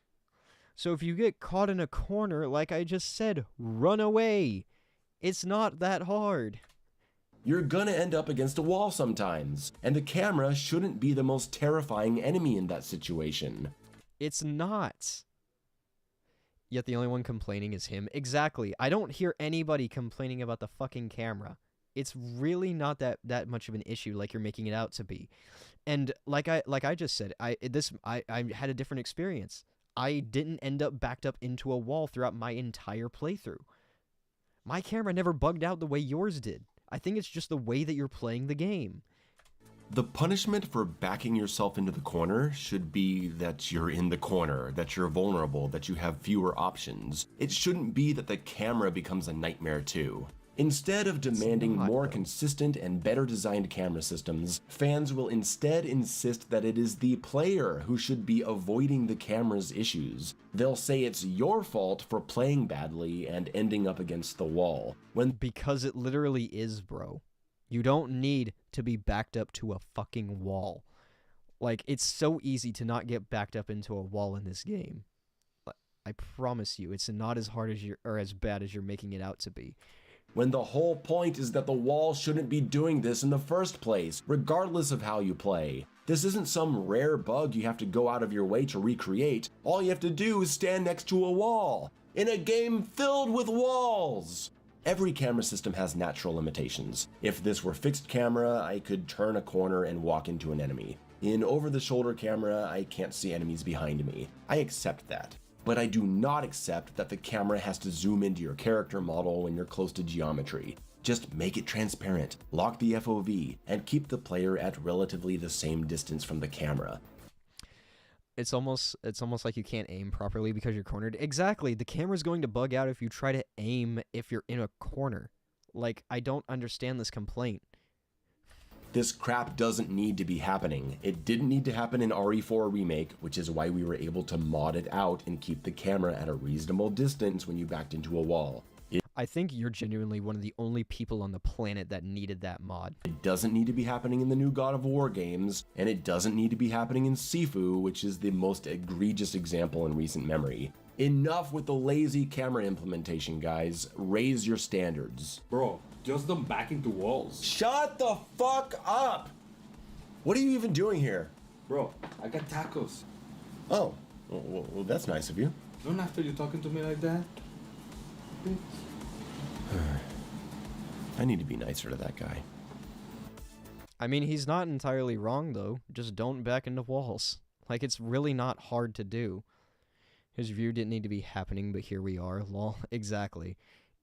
So if you get caught in a corner, like I just said, run away. It's not that hard. You're gonna end up against a wall sometimes, and the camera shouldn't be the most terrifying enemy in that situation. It's not. Yet the only one complaining is him. Exactly. I don't hear anybody complaining about the fucking camera. It's really not that much of an issue like you're making it out to be. And like I just said, I had a different experience. I didn't end up backed up into a wall throughout my entire playthrough. My camera never bugged out the way yours did. I think it's just the way that you're playing the game. The punishment for backing yourself into the corner should be that you're in the corner, that you're vulnerable, that you have fewer options. It shouldn't be that the camera becomes a nightmare too. Instead of demanding more consistent and better designed camera systems, fans will instead insist that it is the player who should be avoiding the camera's issues. They'll say it's your fault for playing badly and ending up against the wall. Because it literally is, bro. You don't need to be backed up to a fucking wall. Like, it's so easy to not get backed up into a wall in this game. I promise you, it's not as hard as or as bad as you're making it out to be. When the whole point is that the wall shouldn't be doing this in the first place, regardless of how you play. This isn't some rare bug you have to go out of your way to recreate. All you have to do is stand next to a wall, in a game filled with walls. Every camera system has natural limitations. If this were fixed camera, I could turn a corner and walk into an enemy. In over-the-shoulder camera, I can't see enemies behind me. I accept that. But I do not accept that the camera has to zoom into your character model when you're close to geometry. Just make it transparent, lock the FOV, and keep the player at relatively the same distance from the camera. It's almost like you can't aim properly because you're cornered. Exactly, the camera's going to bug out if you try to aim if you're in a corner. Like, I don't understand this complaint. This crap doesn't need to be happening. It didn't need to happen in RE4 Remake, which is why we were able to mod it out and keep the camera at a reasonable distance when you backed into a wall. I think you're genuinely one of the only people on the planet that needed that mod. It doesn't need to be happening in the new God of War games, and it doesn't need to be happening in Sifu, which is the most egregious example in recent memory. Enough with the lazy camera implementation, guys. Raise your standards. Bro, just don't back into walls. Shut the fuck up! What are you even doing here? Bro, I got tacos. Oh, well that's nice of you. Not after you talking to me like that. Bitch. I need to be nicer to that guy. I mean, he's not entirely wrong, though. Just don't back into walls. Like, it's really not hard to do. His view didn't need to be happening, but here we are. Lol. Exactly.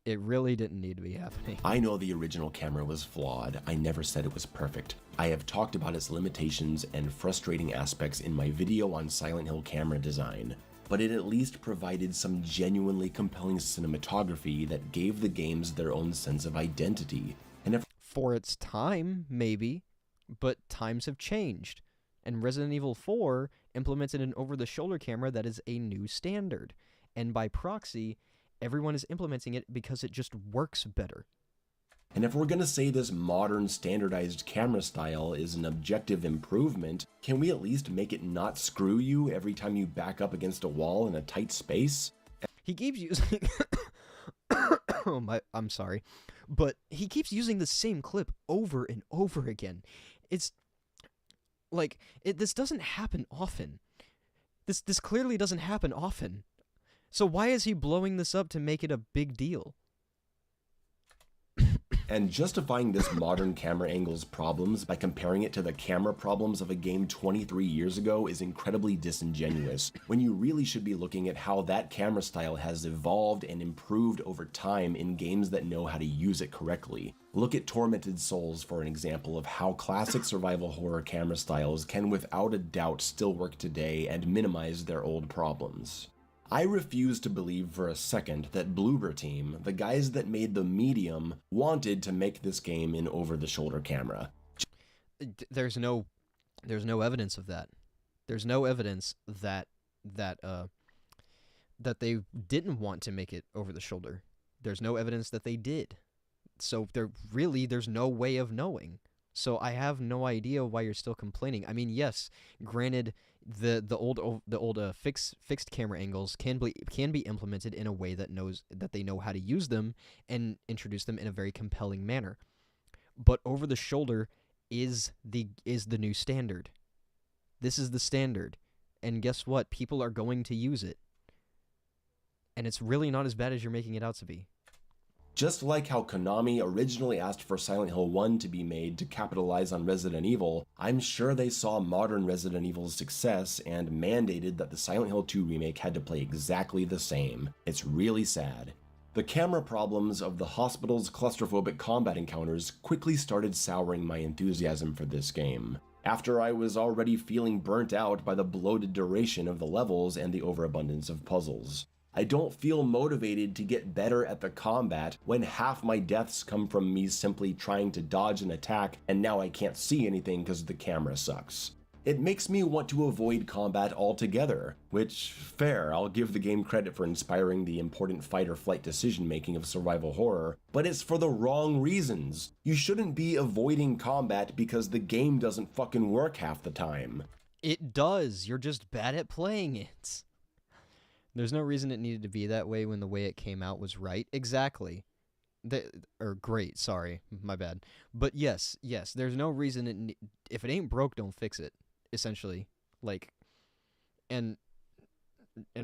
It really didn't need to be happening. I know the original camera was flawed. I never said it was perfect. I have talked about its limitations and frustrating aspects in my video on Silent Hill camera design, but it at least provided some genuinely compelling cinematography that gave the games their own sense of identity. And if For its time, maybe, but times have changed. And Resident Evil 4 implemented an over-the-shoulder camera that is a new standard. And by proxy, everyone is implementing it because it just works better. And if we're gonna say this modern standardized camera style is an objective improvement, can we at least make it not screw you every time you back up against a wall in a tight space? He keeps using... I'm sorry. But he keeps using the same clip over and over again. It's... like, this doesn't happen often. This clearly doesn't happen often. So why is he blowing this up to make it a big deal? And justifying this modern camera angle's problems by comparing it to the camera problems of a game 23 years ago is incredibly disingenuous, when you really should be looking at how that camera style has evolved and improved over time in games that know how to use it correctly. Look at Tormented Souls for an example of how classic survival horror camera styles can without a doubt still work today and minimize their old problems. I refuse to believe for a second that Bloober Team, the guys that made the Medium, wanted to make this game in over-the-shoulder camera. There's no evidence of that. There's no evidence that they didn't want to make it over the shoulder. There's no evidence that they did. So there's no way of knowing. So I have no idea why you're still complaining. I mean, yes, granted, the old fixed camera angles can be implemented in a way that they know how to use them and introduce them in a very compelling manner. But over the shoulder is the new standard. This is the standard, and guess what? People are going to use it, and it's really not as bad as you're making it out to be. Just like how Konami originally asked for Silent Hill 1 to be made to capitalize on Resident Evil, I'm sure they saw modern Resident Evil's success and mandated that the Silent Hill 2 remake had to play exactly the same. It's really sad. The camera problems of the hospital's claustrophobic combat encounters quickly started souring my enthusiasm for this game, after I was already feeling burnt out by the bloated duration of the levels and the overabundance of puzzles. I don't feel motivated to get better at the combat when half my deaths come from me simply trying to dodge an attack and now I can't see anything because the camera sucks. It makes me want to avoid combat altogether, which, fair, I'll give the game credit for inspiring the important fight-or-flight decision-making of survival horror, but it's for the wrong reasons. You shouldn't be avoiding combat because the game doesn't fucking work half the time. It does, you're just bad at playing it. There's no reason it needed to be that way when the way it came out was right. Exactly. Great, sorry, my bad. But yes, there's no reason if it ain't broke, don't fix it, essentially. Like, and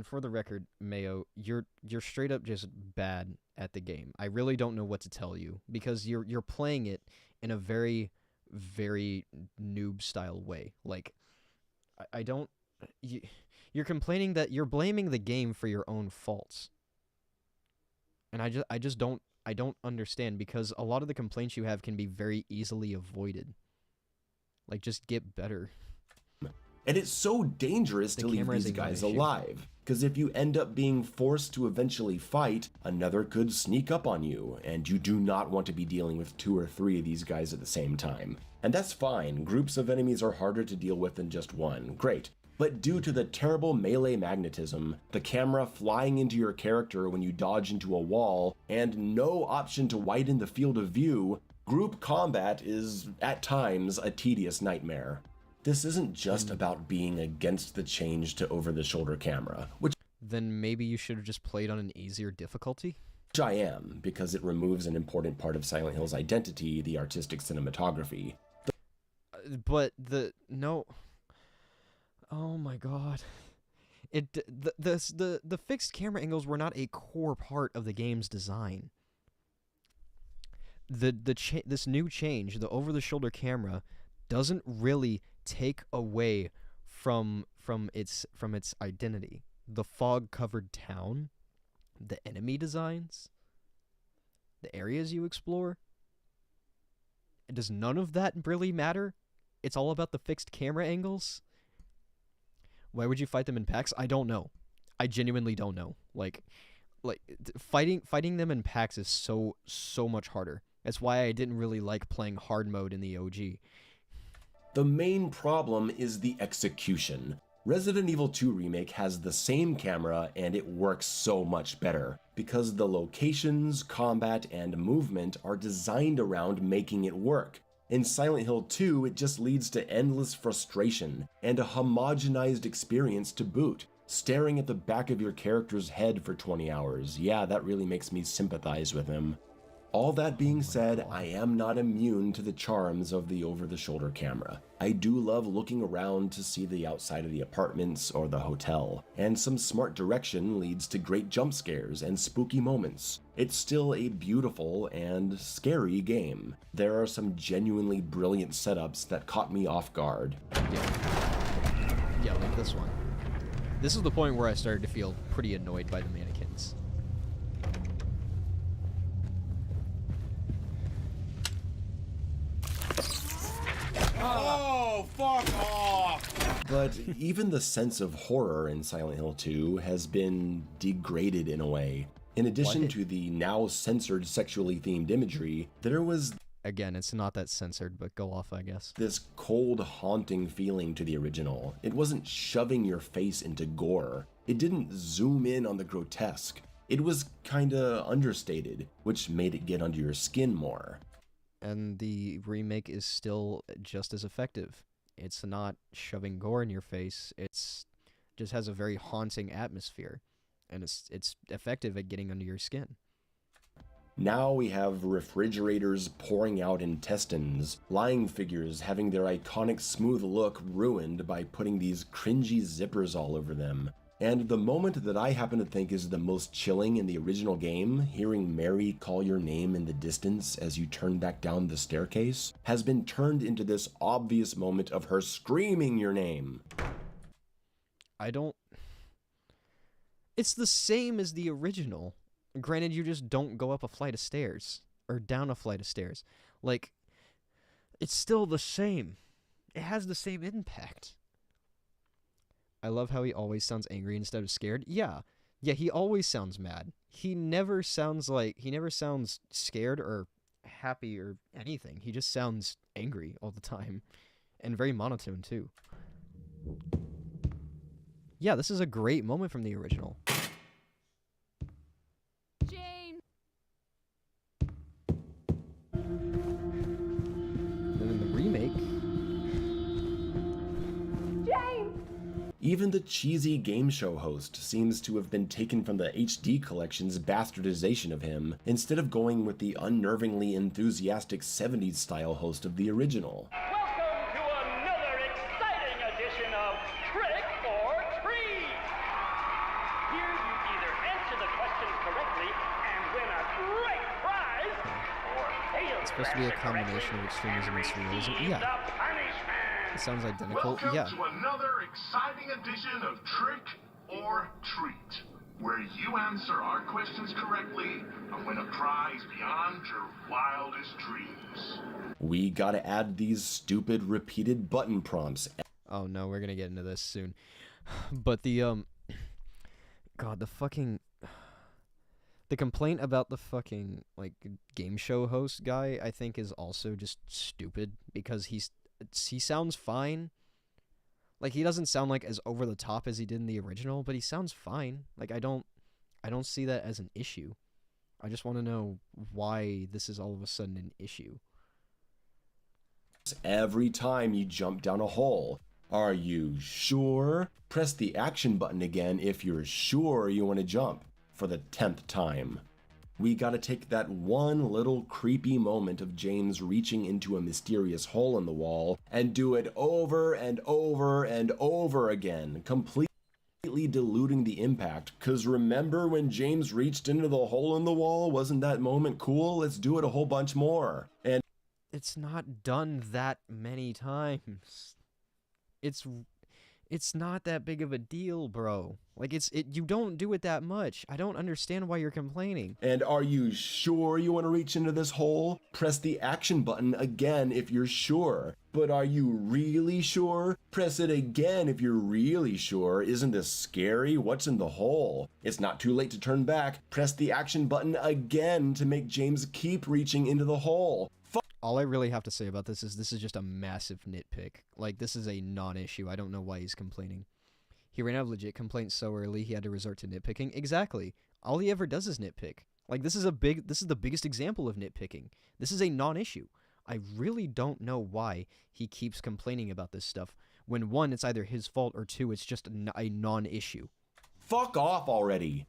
for the record, Mayo, you're straight up just bad at the game. I really don't know what to tell you, because you're playing it in a very, very noob style way. Like, I don't... You're complaining that you're blaming the game for your own faults. And I just don't understand, because a lot of the complaints you have can be very easily avoided. Like, just get better. And it's so dangerous to leave these guys alive, because if you end up being forced to eventually fight, another could sneak up on you, and you do not want to be dealing with 2 or 3 of these guys at the same time. And that's fine, groups of enemies are harder to deal with than just one, great. But due to the terrible melee magnetism, the camera flying into your character when you dodge into a wall, and no option to widen the field of view, group combat is, at times, a tedious nightmare. This isn't just about being against the change to over-the-shoulder camera, which Then maybe you should have just played on an easier difficulty? I am, because it removes an important part of Silent Hill's identity, the artistic cinematography. No... Oh my god. The fixed camera angles were not a core part of the game's design. This new change, the over-the-shoulder camera, doesn't really take away from its identity. The fog-covered town, the enemy designs, the areas you explore. Does none of that really matter? It's all about the fixed camera angles? Why would you fight them in packs? I don't know. I genuinely don't know. Like fighting them in packs is so much harder. That's why I didn't really like playing hard mode in the OG. The main problem is the execution. Resident Evil 2 Remake has the same camera and it works so much better because the locations, combat, and movement are designed around making it work. In Silent Hill 2, it just leads to endless frustration and a homogenized experience to boot. Staring at the back of your character's head for 20 hours, yeah, that really makes me sympathize with him. All that being said, I am not immune to the charms of the over-the-shoulder camera. I do love looking around to see the outside of the apartments or the hotel, and some smart direction leads to great jump scares and spooky moments. It's still a beautiful and scary game. There are some genuinely brilliant setups that caught me off guard. Yeah, like this one. This is the point where I started to feel pretty annoyed by the mannequins. Oh, fuck off! But even the sense of horror in Silent Hill 2 has been degraded in a way. In addition to the now censored sexually themed imagery, there was... Again, it's not that censored, but go off, I guess. This cold, haunting feeling to the original. It wasn't shoving your face into gore. It didn't zoom in on the grotesque. It was kinda understated, which made it get under your skin more. And the remake is still just as effective. It's not shoving gore in your face. It's just has a very haunting atmosphere, and it's effective at getting under your skin. Now we have refrigerators pouring out intestines, lying figures having their iconic smooth look ruined by putting these cringy zippers all over them. And the moment that I happen to think is the most chilling in the original game, hearing Mary call your name in the distance as you turn back down the staircase, has been turned into this obvious moment of her screaming your name. It's the same as the original. Granted, you just don't go up a flight of stairs, or down a flight of stairs. Like, it's still the same. It has the same impact. I love how he always sounds angry instead of scared. Yeah, he always sounds mad. He never sounds scared or happy or anything. He just sounds angry all the time. And very monotone, too. Yeah, this is a great moment from the original. Jane! And in the remake... Even the cheesy game show host seems to have been taken from the HD collection's bastardization of him, instead of going with the unnervingly enthusiastic 70s style host of the original. Welcome to another exciting edition of Trick or Treat! Here you either answer the questions correctly and win a great prize, or fail It's supposed to be a combination of extremism and surrealism. Yeah. It sounds identical. Welcome Yeah. to another exciting edition of Trick or Treat, where you answer our questions correctly and win a prize beyond your wildest dreams. We gotta add these stupid repeated button prompts. Oh no, we're gonna get into this soon. But the God, the complaint about the fucking like game show host guy, I think, is also just stupid because he sounds fine. Like, he doesn't sound like as over the top as he did in the original, but he sounds fine. Like, I don't see that as an issue. I just want to know why this is all of a sudden an issue. Every time you jump down a hole. Are you sure? Press the action button again if you're sure you want to jump for the 10th time. We gotta take that one little creepy moment of James reaching into a mysterious hole in the wall and do it over and over and over again, completely diluting the impact. Cause remember when James reached into the hole in the wall? Wasn't that moment cool? Let's do it a whole bunch more. And it's not done that many times. It's It's not that big of a deal, bro. Like, you don't do it that much. I don't understand why you're complaining. And are you sure you want to reach into this hole? Press the action button again if you're sure. But are you really sure? Press it again if you're really sure. Isn't this scary? What's in the hole? It's not too late to turn back. Press the action button again to make James keep reaching into the hole. All I really have to say about this is just a massive nitpick. Like, this is a non-issue. I don't know why he's complaining. He ran out of legit complaints so early he had to resort to nitpicking. Exactly. All he ever does is nitpick. Like, this is the biggest example of nitpicking. This is a non-issue. I really don't know why he keeps complaining about this stuff when, one, it's either his fault, or two, it's just a non-issue. Fuck off already!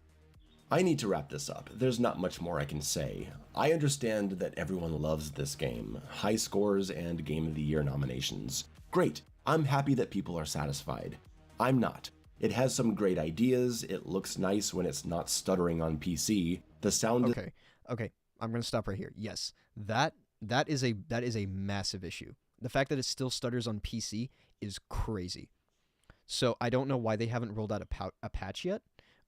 I need to wrap this up. There's not much more I can say. I understand that everyone loves this game. High scores and Game of the Year nominations. Great. I'm happy that people are satisfied. I'm not. It has some great ideas. It looks nice when it's not stuttering on PC. The sound... Okay. I'm going to stop right here. Yes. That is a massive issue. The fact that it still stutters on PC is crazy. So I don't know why they haven't rolled out a patch yet.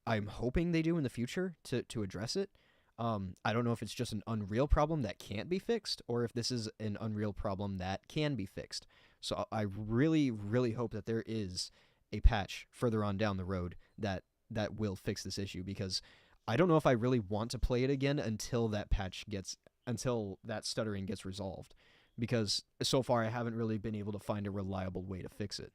I'm hoping they do in the future to address it. I don't know if it's just an Unreal problem that can't be fixed, or if this is an Unreal problem that can be fixed. So I really, really hope that there is a patch further on down the road that will fix this issue, because I don't know if I really want to play it again until that stuttering gets resolved, because so far I haven't really been able to find a reliable way to fix it.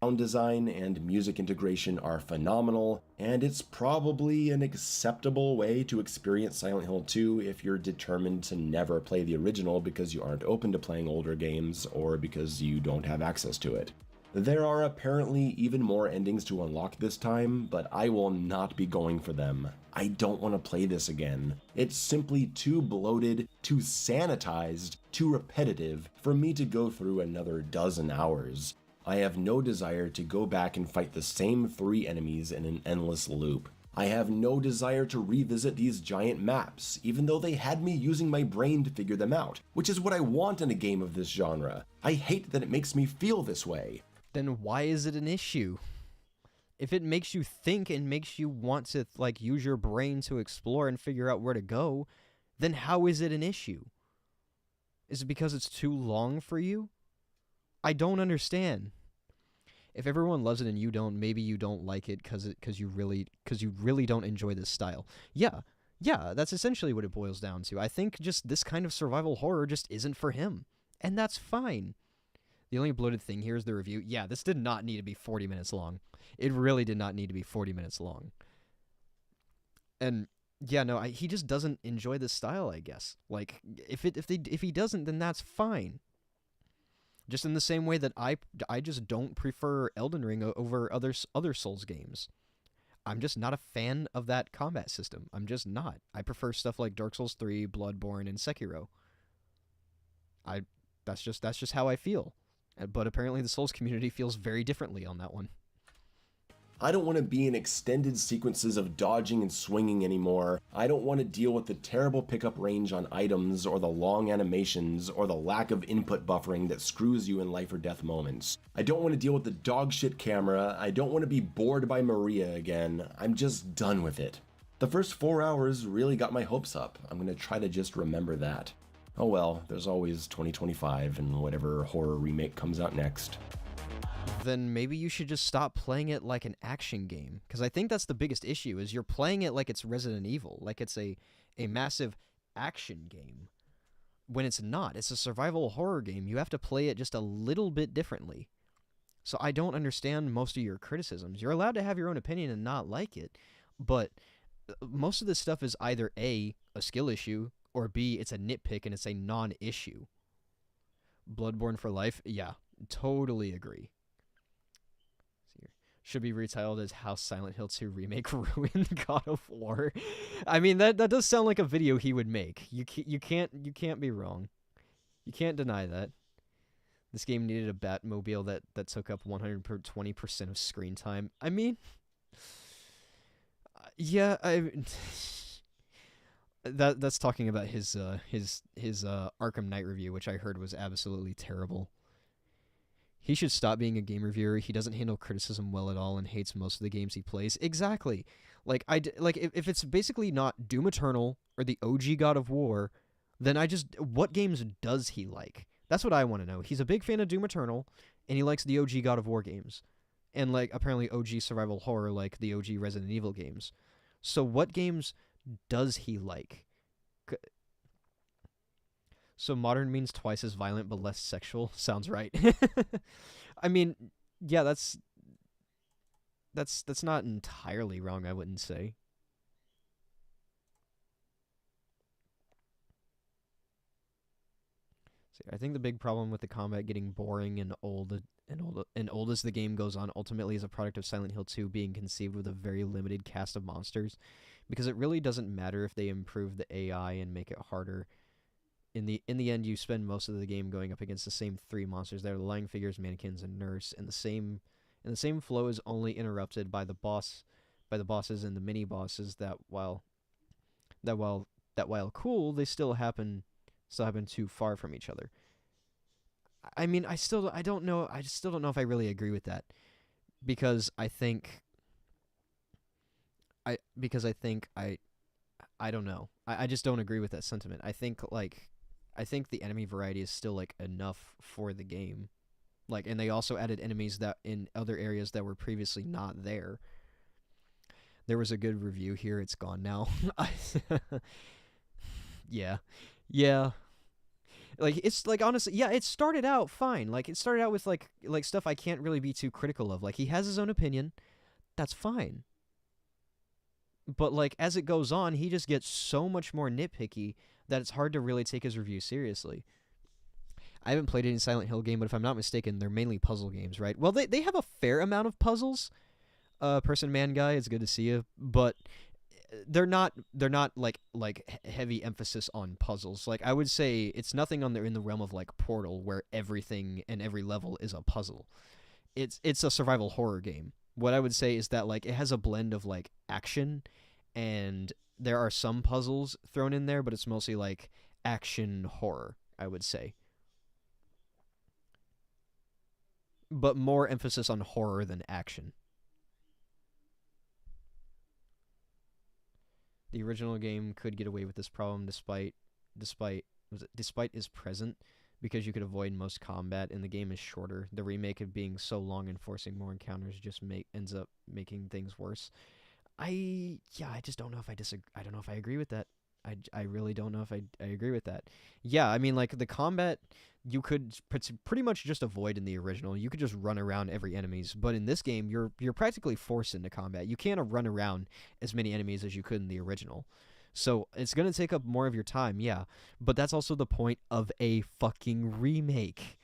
Sound design and music integration are phenomenal, and it's probably an acceptable way to experience Silent Hill 2 if you're determined to never play the original because you aren't open to playing older games or because you don't have access to it. There are apparently even more endings to unlock this time, but I will not be going for them. I don't want to play this again. It's simply too bloated, too sanitized, too repetitive for me to go through another dozen hours. I have no desire to go back and fight the same 3 enemies in an endless loop. I have no desire to revisit these giant maps, even though they had me using my brain to figure them out, which is what I want in a game of this genre. I hate that it makes me feel this way. Then why is it an issue? If it makes you think and makes you want to, like, use your brain to explore and figure out where to go, then how is it an issue? Is it because it's too long for you? I don't understand. If everyone loves it and you don't, maybe you don't like it because you really don't enjoy this style. Yeah, that's essentially what it boils down to. I think just this kind of survival horror just isn't for him, and that's fine. The only bloated thing here is the review. Yeah, this did not need to be 40 minutes long. It really did not need to be 40 minutes long. And yeah, no, he just doesn't enjoy this style, I guess. Like, if he doesn't, then that's fine. Just in the same way that I just don't prefer Elden Ring over other Souls games. I'm just not a fan of that combat system. I'm just not. I prefer stuff like Dark Souls 3, Bloodborne, and Sekiro. That's just how I feel. But apparently the Souls community feels very differently on that one. I don't want to be in extended sequences of dodging and swinging anymore. I don't want to deal with the terrible pickup range on items, or the long animations, or the lack of input buffering that screws you in life or death moments. I don't want to deal with the dogshit camera. I don't want to be bored by Maria again. I'm just done with it. The first 4 hours really got my hopes up. I'm going to try to just remember that. Oh well, there's always 2025 and whatever horror remake comes out next. Then maybe you should just stop playing it like an action game. Because I think that's the biggest issue, is you're playing it like it's Resident Evil, like it's a massive action game. When it's not. It's a survival horror game. You have to play it just a little bit differently. So I don't understand most of your criticisms. You're allowed to have your own opinion and not like it, but most of this stuff is either A, a skill issue, or B, it's a nitpick and it's a non-issue. Bloodborne for life? Yeah, totally agree. Should be retitled as How Silent Hill 2 Remake Ruined God of War. I mean, that does sound like a video he would make. You can't be wrong. You can't deny that. This game needed a Batmobile that took up 120% of screen time. I mean, yeah, that's talking about his Arkham Knight review, which I heard was absolutely terrible. He should stop being a game reviewer. He doesn't handle criticism well at all and hates most of the games he plays. Exactly. Like if it's basically not Doom Eternal or the OG God of War, then what games does he like? That's what I want to know. He's a big fan of Doom Eternal, and he likes the OG God of War games, and like apparently OG survival horror, like the OG Resident Evil games. So what games does he like? So modern means twice as violent but less sexual. Sounds right. I mean, yeah, that's not entirely wrong, I wouldn't say. See, I think the big problem with the combat getting boring and old as the game goes on ultimately is a product of Silent Hill 2 being conceived with a very limited cast of monsters, because it really doesn't matter if they improve the AI and make it harder. In the end, you spend most of the game going up against the same three monsters. They're the lying figures, mannequins, and nurse, and the same flow is only interrupted by the bosses and the mini bosses that while cool, they still happen too far from each other. I mean, I still don't know if I really agree with that, because I think I don't know. I just don't agree with that sentiment. I think the enemy variety is still like enough for the game. Like, and they also added enemies that in other areas that were previously not there. There was a good review here. It's gone now. Yeah. Yeah. Like, it's like, honestly, yeah, it started out fine. Like, it started out with like stuff I can't really be too critical of. Like, he has his own opinion. That's fine. But like, as it goes on, he just gets so much more nitpicky that it's hard to really take his review seriously. I haven't played any Silent Hill game, but if I'm not mistaken, they're mainly puzzle games, right? Well, they have a fair amount of puzzles. Person Man Guy, it's good to see you, but they're not like heavy emphasis on puzzles. Like, I would say it's nothing in the realm of like Portal, where everything and every level is a puzzle. It's a survival horror game. What I would say is that like it has a blend of like action, and there are some puzzles thrown in there, but it's mostly like action horror, I would say. But more emphasis on horror than action. The original game could get away with this problem despite is present, because you could avoid most combat and the game is shorter. The remake of being so long and forcing more encounters just ends up making things worse. I just don't know if I disagree. I don't know if I agree with that. I really don't know if I agree with that. Yeah, I mean, like, the combat, you could pretty much just avoid in the original. You could just run around every enemies, but in this game, you're practically forced into combat. You can't run around as many enemies as you could in the original. So it's going to take up more of your time, yeah. But that's also the point of a fucking remake.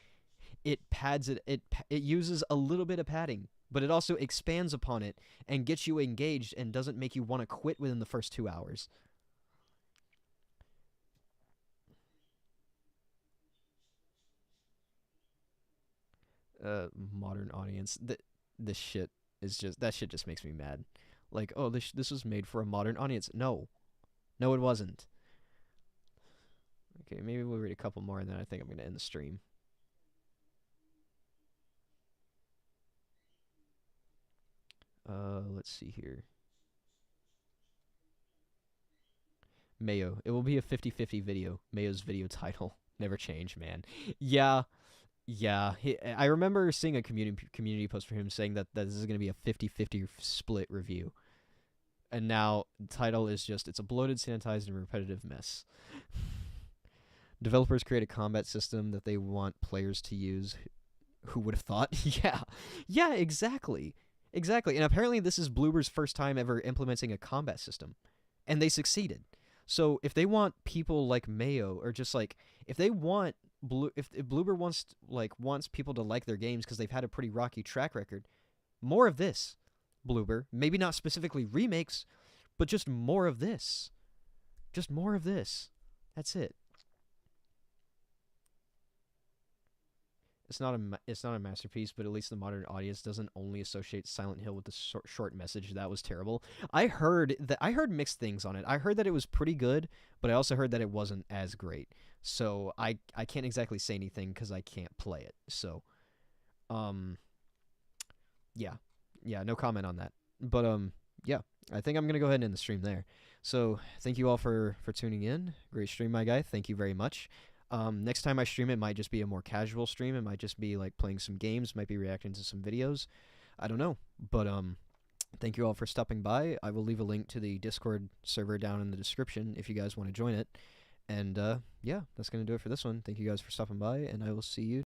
It pads it. It uses a little bit of padding, but it also expands upon it and gets you engaged and doesn't make you want to quit within the first 2 hours. Modern audience. This shit is just, that shit just makes me mad. Like, oh, this was made for a modern audience. No, it wasn't. Okay, maybe we'll read a couple more, and then I think I'm gonna end the stream. Let's see here. Mayo. It will be a 50-50 video. Mayo's video title. Never change, man. Yeah. I remember seeing a community post for him saying that this is going to be a 50-50 split review. And now the title is just, it's a bloated, sanitized, and repetitive mess. Developers create a combat system that they want players to use. Who would have thought? Yeah, exactly. And apparently this is Bloober's first time ever implementing a combat system. And they succeeded. So if they want people like Mayo, or just like, if they want if Bloober wants people to like their games because they've had a pretty rocky track record, more of this, Bloober. Maybe not specifically remakes, but just more of this. Just more of this. That's it. It's not a masterpiece, but at least the modern audience doesn't only associate Silent Hill with the short message. That was terrible. I heard mixed things on it. I heard that it was pretty good, but I also heard that it wasn't as great. So I can't exactly say anything because I can't play it. So Yeah. Yeah, no comment on that. But yeah, I think I'm gonna go ahead and end the stream there. So thank you all for tuning in. Great stream, my guy. Thank you very much. Next time I stream, it might just be a more casual stream. It might just be like playing some games, might be reacting to some videos. I don't know. But thank you all for stopping by. I will leave a link to the Discord server down in the description if you guys want to join it. And yeah, that's gonna do it for this one. Thank you guys for stopping by, and I will see you